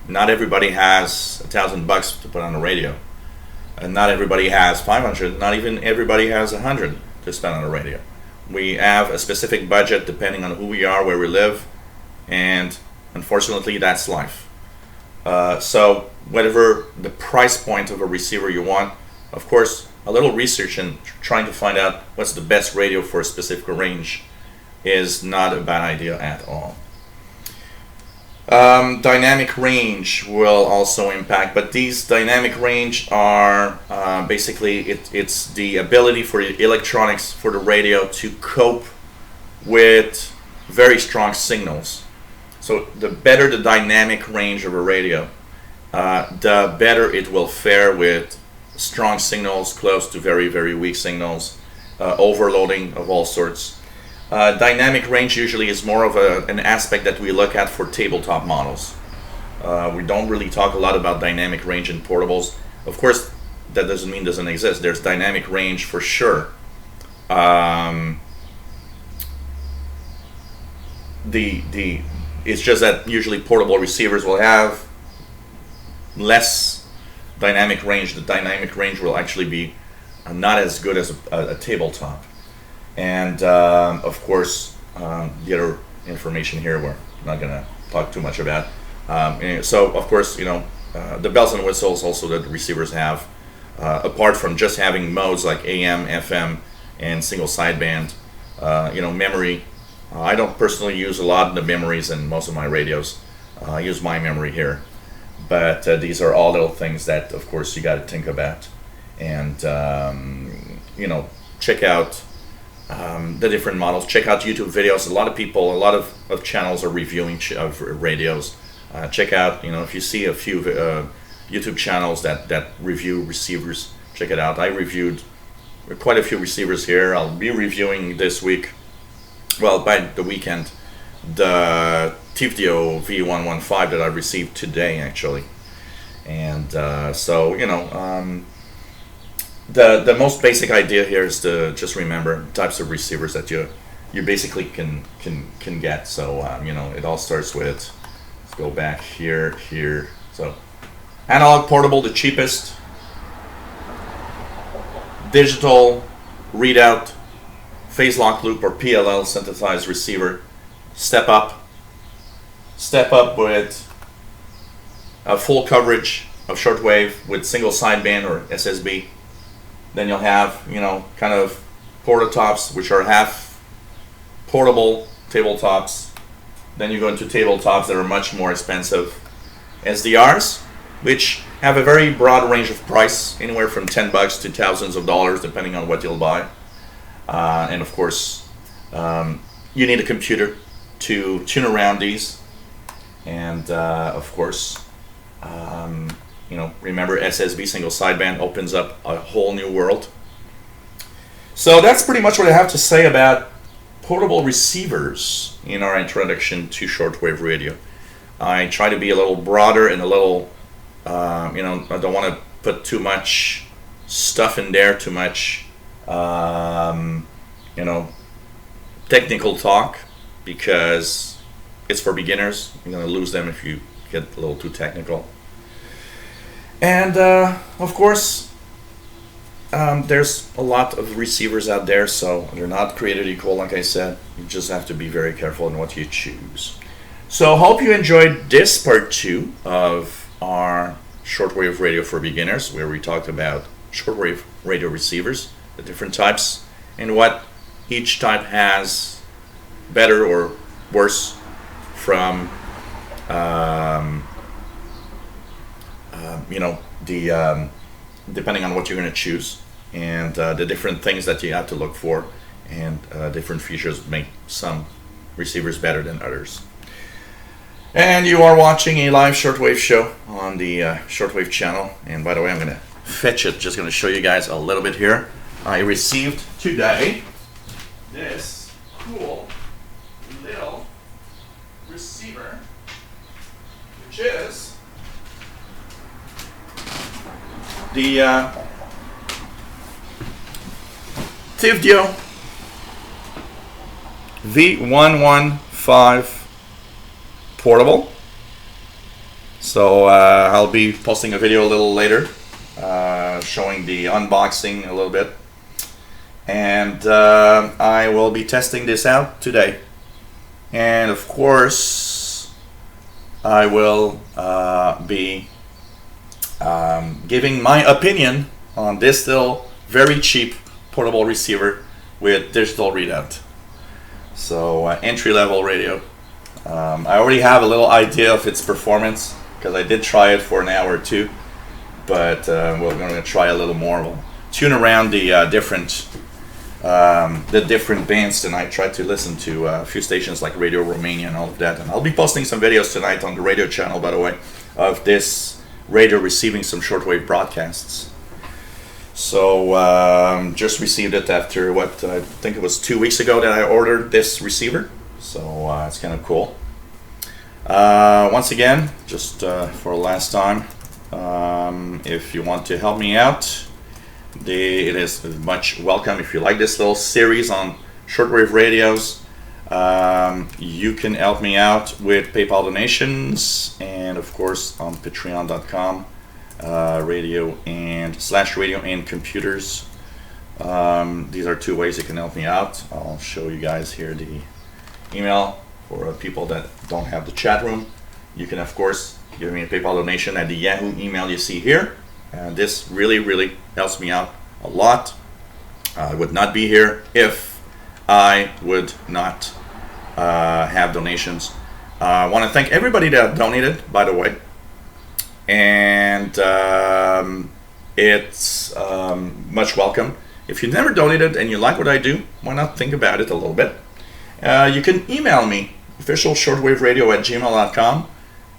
Not everybody has $1,000 to put on a radio, and not everybody has 500. Not even everybody has 100 to spend on a radio. We have a specific budget depending on who we are, where we live, and unfortunately that's life. So whatever the price point of a receiver you want, of course a little research and trying to find out what's the best radio for a specific range is not a bad idea at all. Dynamic range will also impact, but these dynamic range are basically it's the ability for the electronics for the radio to cope with very strong signals. So the better the dynamic range of a radio, the better it will fare with strong signals close to very, very weak signals, overloading of all sorts. Dynamic range usually is more of an aspect that we look at for tabletop models. We don't really talk a lot about dynamic range in portables. Of course, that doesn't mean it doesn't exist. There's dynamic range for sure. It's just that usually portable receivers will have less dynamic range. The dynamic range will actually be not as good as a tabletop. And of course, the other information here we're not going to talk too much about. So of course, the bells and whistles also that the receivers have, apart from just having modes like AM, FM, and single sideband, memory. I don't personally use a lot of the memories in most of my radios. I use my memory here. But these are all little things that, of course, you got to think about. And, check out the different models. Check out YouTube videos. A lot of channels are reviewing of radios. Check out, if you see a few YouTube channels that review receivers, check it out. I reviewed quite a few receivers here. I'll be reviewing this week, by the weekend, the TFDO V115 that I received today, actually. And the most basic idea here is to just remember types of receivers that you basically can get. So it all starts with, let's go back here. So analog portable, the cheapest. Digital readout, phase lock loop or PLL synthesized receiver. Step up with a full coverage of shortwave with single sideband or SSB. Then you'll have, kind of portatops, which are half portable tabletops. Then you go into tabletops that are much more expensive. SDRs, which have a very broad range of price, anywhere from $10 to thousands of dollars, depending on what you'll buy. And of course, you need a computer to tune around these. And of course, remember SSB single sideband opens up a whole new world. So that's pretty much what I have to say about portable receivers in our introduction to shortwave radio. I try to be a little broader and a little, I don't want to put too much stuff in there, too much, technical talk, because it's for beginners. You're going to lose them if you get a little too technical. And of course, there's a lot of receivers out there, so they're not created equal, like I said. You just have to be very careful in what you choose. So hope you enjoyed this part 2 of our shortwave radio for beginners, where we talked about shortwave radio receivers, the different types, and what each type has better or worse from depending on what you're going to choose, and the different things that you have to look for, and different features make some receivers better than others. And you are watching a live shortwave show on the Shortwave channel. And by the way, I'm going to fetch it, just going to show you guys a little bit here. I received today this cool little receiver, which is the TFDO V115 portable. So I'll be posting a video a little later showing the unboxing a little bit, and I will be testing this out today. And of course I will be giving my opinion on this little very cheap portable receiver with digital readout. So entry-level radio. I already have a little idea of its performance because I did try it for an hour or two, but we're going to try a little more. We'll tune around the different bands tonight. Try to listen to a few stations like Radio Romania and all of that. And I'll be posting some videos tonight on the radio channel, by the way, of this radio receiving some shortwave broadcasts. So just received it after what I think it was 2 weeks ago that I ordered this receiver. So it's kind of cool. Once again, just for last time, if you want to help me out, it is much welcome. If you like this little series on shortwave radios, you can help me out with PayPal donations, and of course on patreon.com, radio and computers. These are two ways you can help me out. I'll show you guys here the email for people that don't have the chat room. You can of course give me a PayPal donation at the Yahoo email you see here. This really helps me out a lot. I would not be here if I would not have donations. I want to thank everybody that donated, by the way, and it's much welcome. If you never donated and you like what I do, why not think about it a little bit? You can email me, officialshortwaveradio@gmail.com.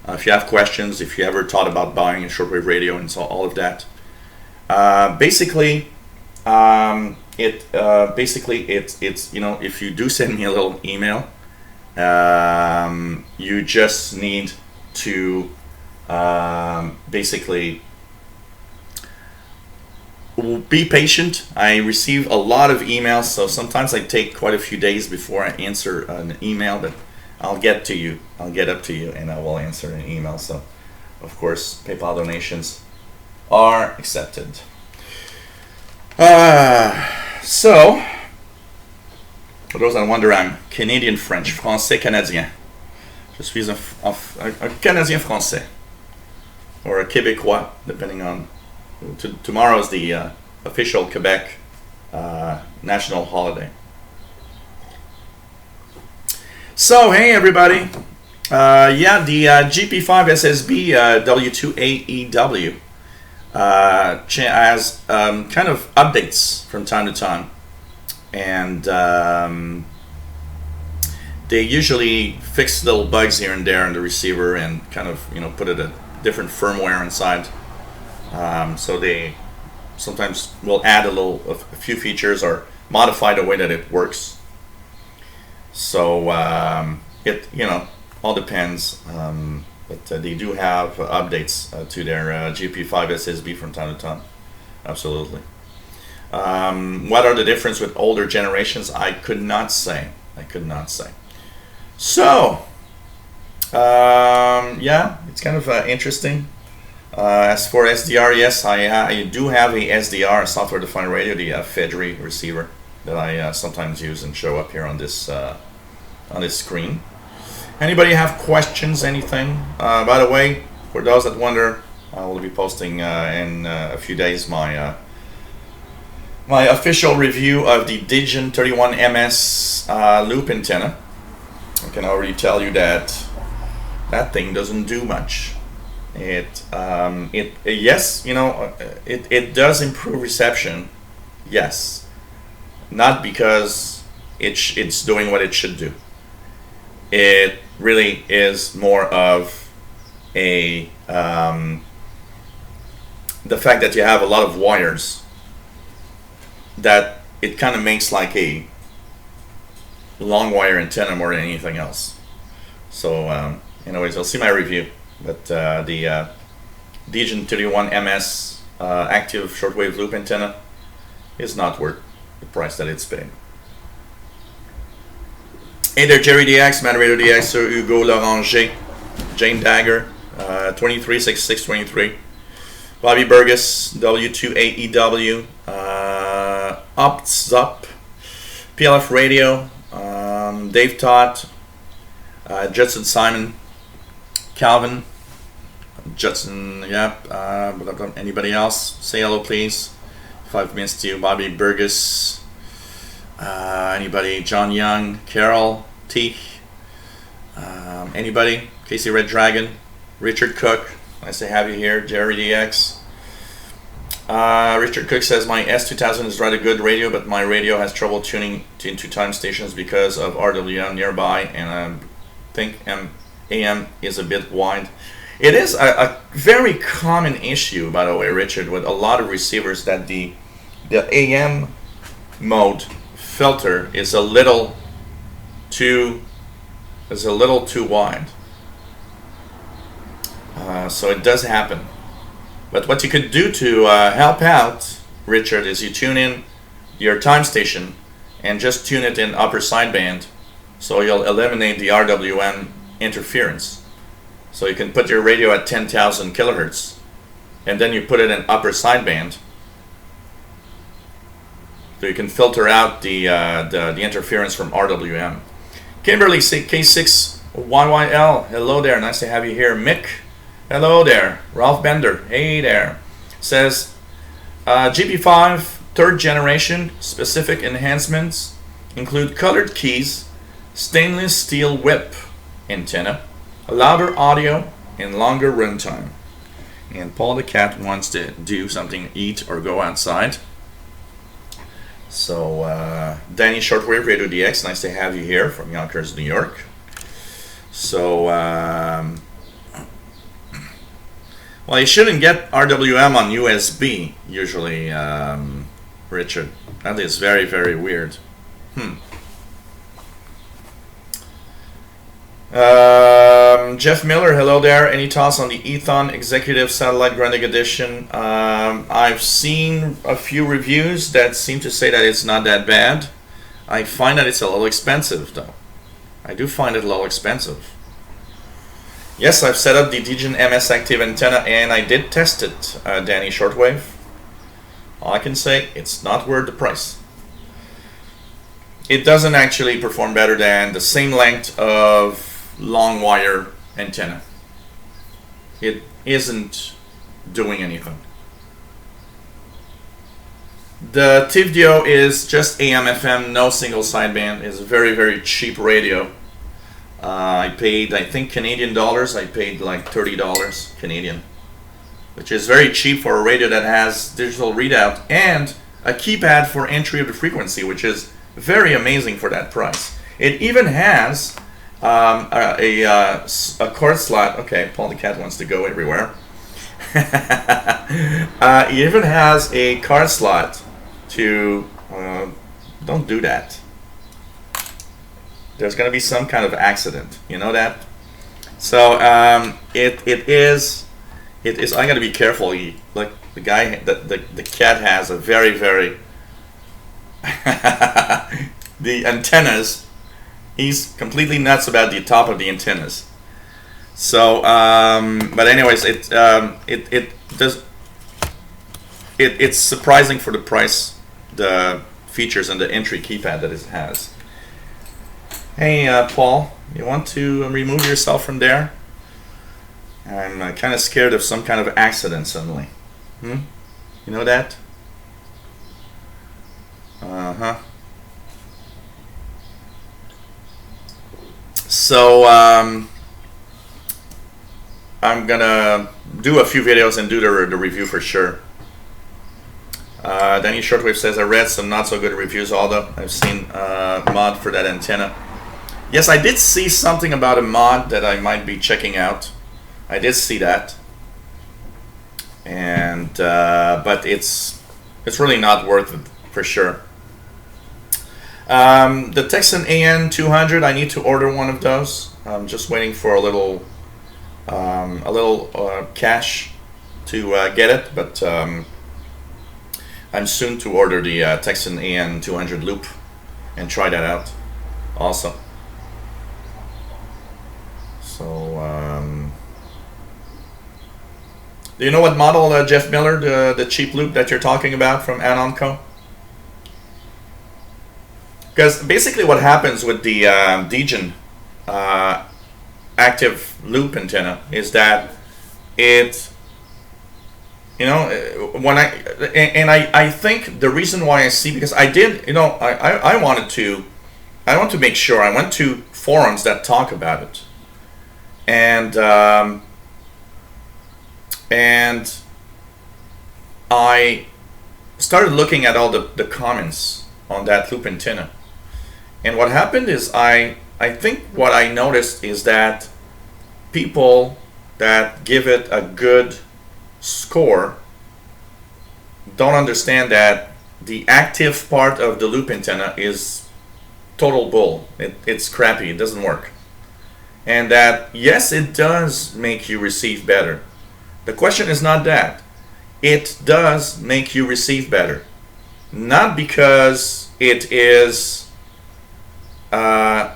If you have questions, if you ever thought about buying a shortwave radio and so all of that. Basically, it's you know, if you do send me a little email, you just need to basically be patient. I receive a lot of emails, so sometimes I take quite a few days before I answer an email, but I'll get to you. I'll get up to you and I will answer an email. So, of course, PayPal donations are accepted. So, for those that wonder, I'm Canadian French, Français Canadien. Je suis un Canadien Français, or a Québécois, depending on. Tomorrow is the official Quebec national holiday. So, hey everybody. Yeah, the GP5 SSB W2AEW has kind of updates from time to time. And they usually fix little bugs here and there in the receiver and kind of, you know, put it a different firmware inside. So they sometimes will add a few features or modify the way that it works. So it, you know, all depends. But they do have updates to their GP5 SSB from time to time. Absolutely. What are the difference with older generations? I could not say. So, yeah, it's kind of interesting. As for SDR, yes, I do have a SDR, software-defined radio, the Fedry receiver that I sometimes use and show up here on this screen. Anybody have questions? Anything? By the way, for those that wonder, I will be posting in a few days my official review of the Digen 31MS loop antenna. I can already tell you that thing doesn't do much. Yes, you know, it does improve reception, yes, not because it's doing what it should do. It really is more of a the fact that you have a lot of wires, that it kind of makes like a long wire antenna more than anything else. So anyways, I'll see my review. But the Digen 31MS active shortwave loop antenna is not worth the price that it's paying. Hey there, Jerry DX, Man Radio DX, Sir Hugo Loranger, Jane Dagger, 236623, Bobby Burgess, W2AEW, Opts Up, PLF Radio, Dave Todd, Judson Simon, Calvin, Judson, yep, anybody else? Say hello, please. If I've missed you, Bobby Burgess, anybody? John Young, Carol, T, anybody? Casey Red Dragon, Richard Cook, nice to have you here. Jerry DX. Richard Cook says, my S2000 is rather good radio, but my radio has trouble tuning into time stations because of RWM nearby, and I think AM is a bit wide. It is a very common issue, by the way, Richard, with a lot of receivers, that the the AM mode filter is a little too wide. So it does happen. But what you could do to help out, Richard, is you tune in your time station and just tune it in upper sideband, so you'll eliminate the RWM interference. So you can put your radio at 10,000 kilohertz, and then you put it in upper sideband, so you can filter out the interference from RWM. Kimberly K6YYL, hello there, nice to have you here. Mick, hello there. Ralph Bender, hey there. Says GP5 third generation specific enhancements include colored keys, stainless steel whip antenna, louder audio, and longer runtime. And Paul the cat wants to do something, eat or go outside. So Danny Shortwave Radio DX, nice to have you here from Yonkers, New York. So well, you shouldn't get RWM on USB usually, Richard. That is very, very weird. Jeff Miller, hello there. Any thoughts on the Ethon Executive Satellite Grounding Edition? I've seen a few reviews that seem to say that it's not that bad. I find that it's a little expensive, though. I do find it a little expensive. Yes, I've set up the Degen MS Active antenna and I did test it, Danny Shortwave. All I can say, it's not worth the price. It doesn't actually perform better than the same length of long wire antenna. It isn't doing anything. The TIVDEO is just AM FM, no single sideband. It's a very, very cheap radio. I paid, I think, Canadian dollars. I paid like $30 Canadian, which is very cheap for a radio that has digital readout and a keypad for entry of the frequency, which is very amazing for that price. It even has a cord slot. Okay, Paul the cat wants to go everywhere. It even has a card slot to don't do that. There's going to be some kind of accident, you know that. So it is I got to be careful. Like the guy, the cat has a very, very the antennas. He's completely nuts about the top of the antennas. So, but anyways, it's surprising for the price, the features and the entry keypad that it has. Hey, Paul, you want to remove yourself from there? I'm kind of scared of some kind of accident suddenly. You know that? So I'm gonna do a few videos and do the review for sure. Danny Shortwave says, I read some not so good reviews, although I've seen mod for that antenna. Yes, I did see something about a mod that I might be checking out. I did see that, and but it's really not worth it for sure. The Texan AN200, I need to order one of those. I'm just waiting for a little cash to get it, but I'm soon to order the Texan AN200 loop and try that out also. So, do you know what model, Jeff Miller, the cheap loop that you're talking about from Anonco? Because basically what happens with the Degen active loop antenna is that it, you know, when I think the reason why I see, because I did, you know, I want to make sure. I went to forums that talk about it, and I started looking at all the comments on that loop antenna. And what happened is I think what I noticed is that people that give it a good score don't understand that the active part of the loop antenna is total bull. It's crappy. It doesn't work. And that, yes, it does make you receive better. The question is not that. It does make you receive better. Not because it is an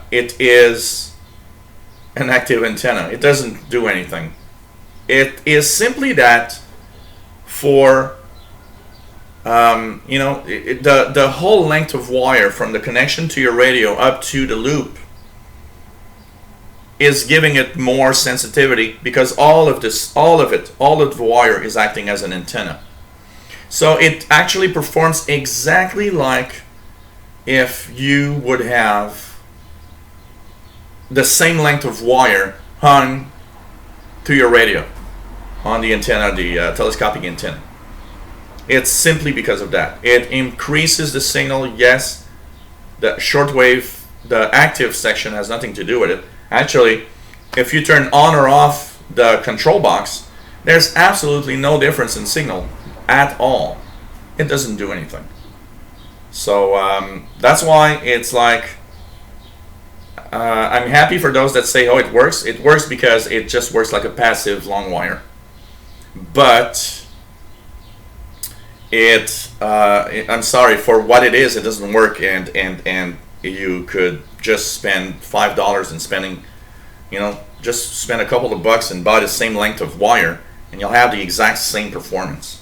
active antenna. It doesn't do anything. It is simply that for the whole length of wire from the connection to your radio up to the loop is giving it more sensitivity, because all of the wire is acting as an antenna. So it actually performs exactly like if you would have the same length of wire hung to your radio on the antenna, the telescopic antenna. It's simply because of that. It increases the signal. Yes, the shortwave, the active section has nothing to do with it. Actually, if you turn on or off the control box, there's absolutely no difference in signal at all. It doesn't do anything. So that's why it's like, I'm happy for those that say, oh, it works. It works because it just works like a passive long wire. But I'm sorry, for what it is, it doesn't work, and you could just spend $5 and just spend a couple of bucks and buy the same length of wire, and you'll have the exact same performance.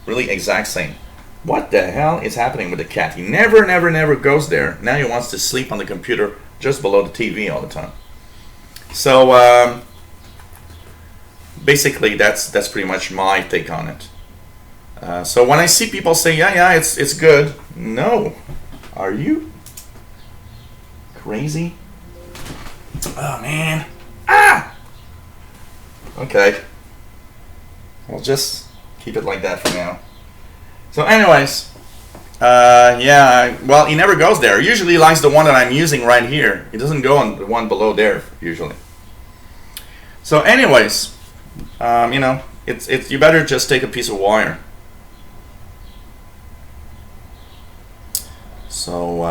Really exact same. What the hell is happening with the cat? He never goes there. Now he wants to sleep on the computer just below the TV all the time. So basically that's pretty much my take on it. So when I see people say, yeah, it's good. No. Are you crazy? Oh, man. Ah! Okay. I'll just keep it like that for now. So anyways, well, he never goes there. Usually he likes the one that I'm using right here. He doesn't go on the one below there, usually. So anyways, you better just take a piece of wire. So,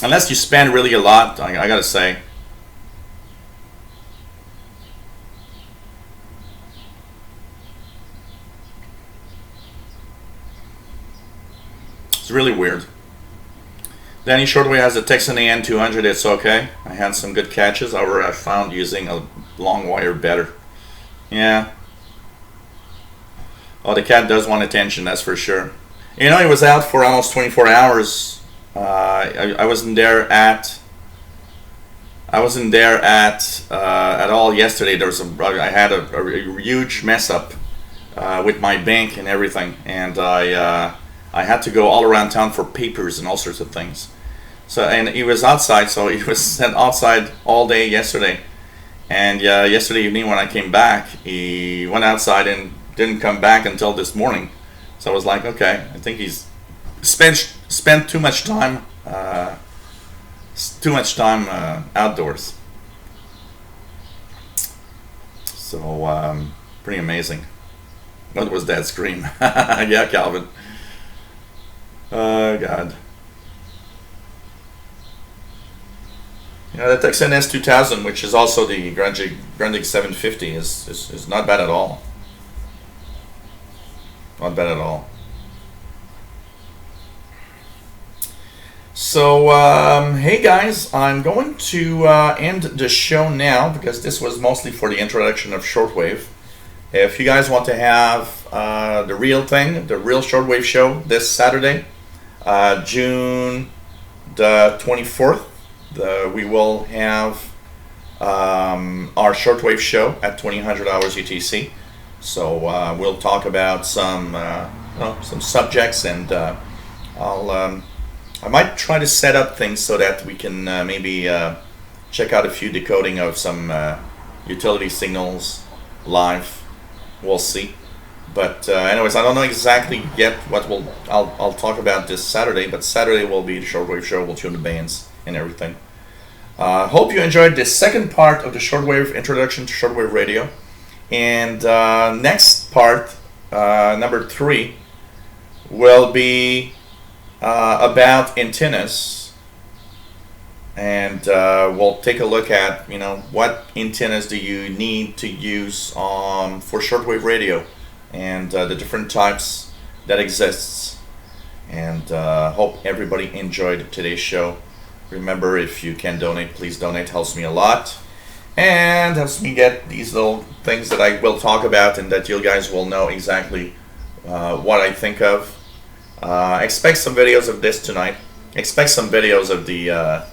unless you spend really a lot, I gotta say. It's really weird. Danny Shortwave has a Texan AN200, it's okay. I had some good catches, however I found using a long wire better. Yeah. Oh, the cat does want attention, that's for sure. He was out for almost 24 hours. I wasn't there at all yesterday. I had a huge mess up with my bank and everything, and I had to go all around town for papers and all sorts of things. So, and he was outside, so he was sent outside all day yesterday. And yesterday evening when I came back, he went outside and didn't come back until this morning. So I was like, okay, I think he's spent too much time outdoors. So pretty amazing. What was that scream? Yeah, Calvin. Oh God. The Texan S2000, which is also the Grundig 750, is not bad at all. Not bad at all. So, hey guys, I'm going to end the show now because this was mostly for the introduction of Shortwave. If you guys want to have the real Shortwave show this Saturday, June the 24th, we will have our Shortwave show at 2000 hours UTC. So we'll talk about some subjects, and I might try to set up things so that we can maybe check out a few decoding of some utility signals live. We'll see. But anyways, I don't know exactly yet what I'll talk about this Saturday. But Saturday will be the Shortwave show. We'll tune the bands and everything. Hope you enjoyed this second part of the Shortwave introduction to Shortwave radio. And next part, number 3, will be about antennas, and we'll take a look at what antennas do you need to use for shortwave radio, and the different types that exists. And hope everybody enjoyed today's show. Remember, if you can donate, please donate. Helps me a lot, and helps me get these little things that I will talk about, and that you guys will know exactly what I think of. Expect some videos of this tonight. Expect some videos of the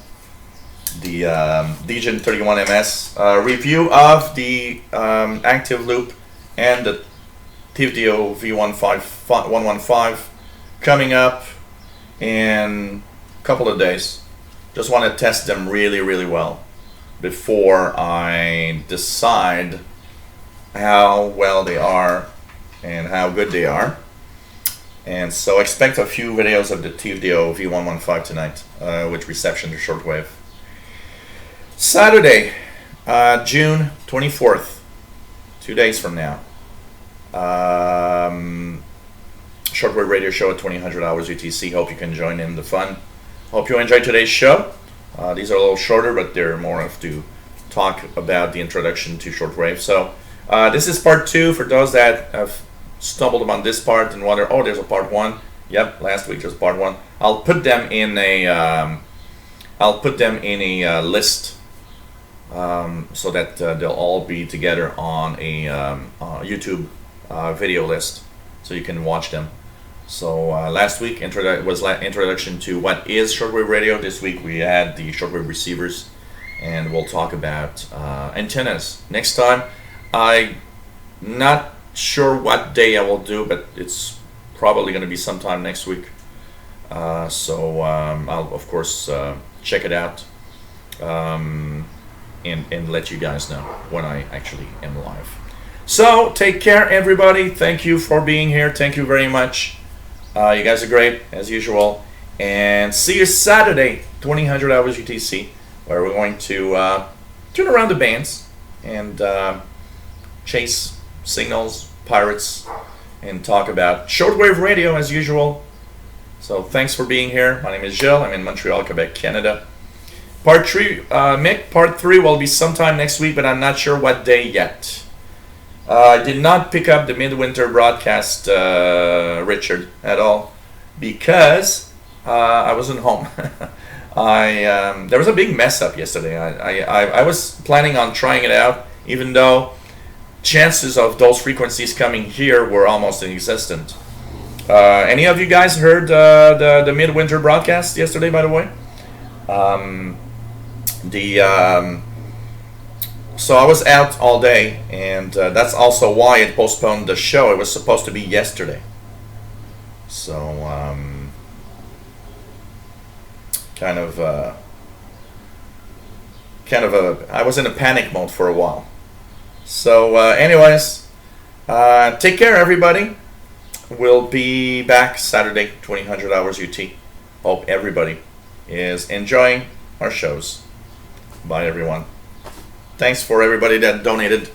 Degen 31MS review of the active loop and the TVDO V115 coming up in a couple of days. Just want to test them really, really well before I decide how well they are and how good they are. And so expect a few videos of the TVDO V115 tonight with reception to shortwave. Saturday, June 24th, 2 days from now. Shortwave radio show at 2000 hours UTC. Hope you can join in the fun. Hope you enjoyed today's show. These are a little shorter, but they're more of to talk about the introduction to shortwave. So this is part 2 for those that have stumbled upon this part and wonder, oh, there's a part 1. Yep, last week there's part 1. I'll put them in a list so that they'll all be together on a YouTube video list, so you can watch them. So last week was introduction to what is shortwave radio. This week we had the shortwave receivers, and we'll talk about antennas. Next time, I'm not sure what day I will do, but it's probably going to be sometime next week. So I'll of course check it out and let you guys know when I actually am live. So take care, everybody. Thank you for being here. Thank you very much. You guys are great as usual, and see you Saturday, 2000 hours UTC, where we're going to turn around the bands and chase signals, pirates, and talk about shortwave radio as usual. So thanks for being here. My name is Gilles. I'm in Montreal, Quebec, Canada. Part 3, Mick, part 3 will be sometime next week, but I'm not sure what day yet. I did not pick up the midwinter broadcast, Richard, at all, because I wasn't home. There was a big mess up yesterday. I was planning on trying it out, even though chances of those frequencies coming here were almost inexistent. Any of you guys heard the midwinter broadcast yesterday, by the way? So I was out all day, and that's also why it postponed the show. It was supposed to be yesterday. So I was in a panic mode for a while. So anyways, take care, everybody. We'll be back Saturday, 2000 hours UT. Hope everybody is enjoying our shows. Bye, everyone. Thanks for everybody that donated.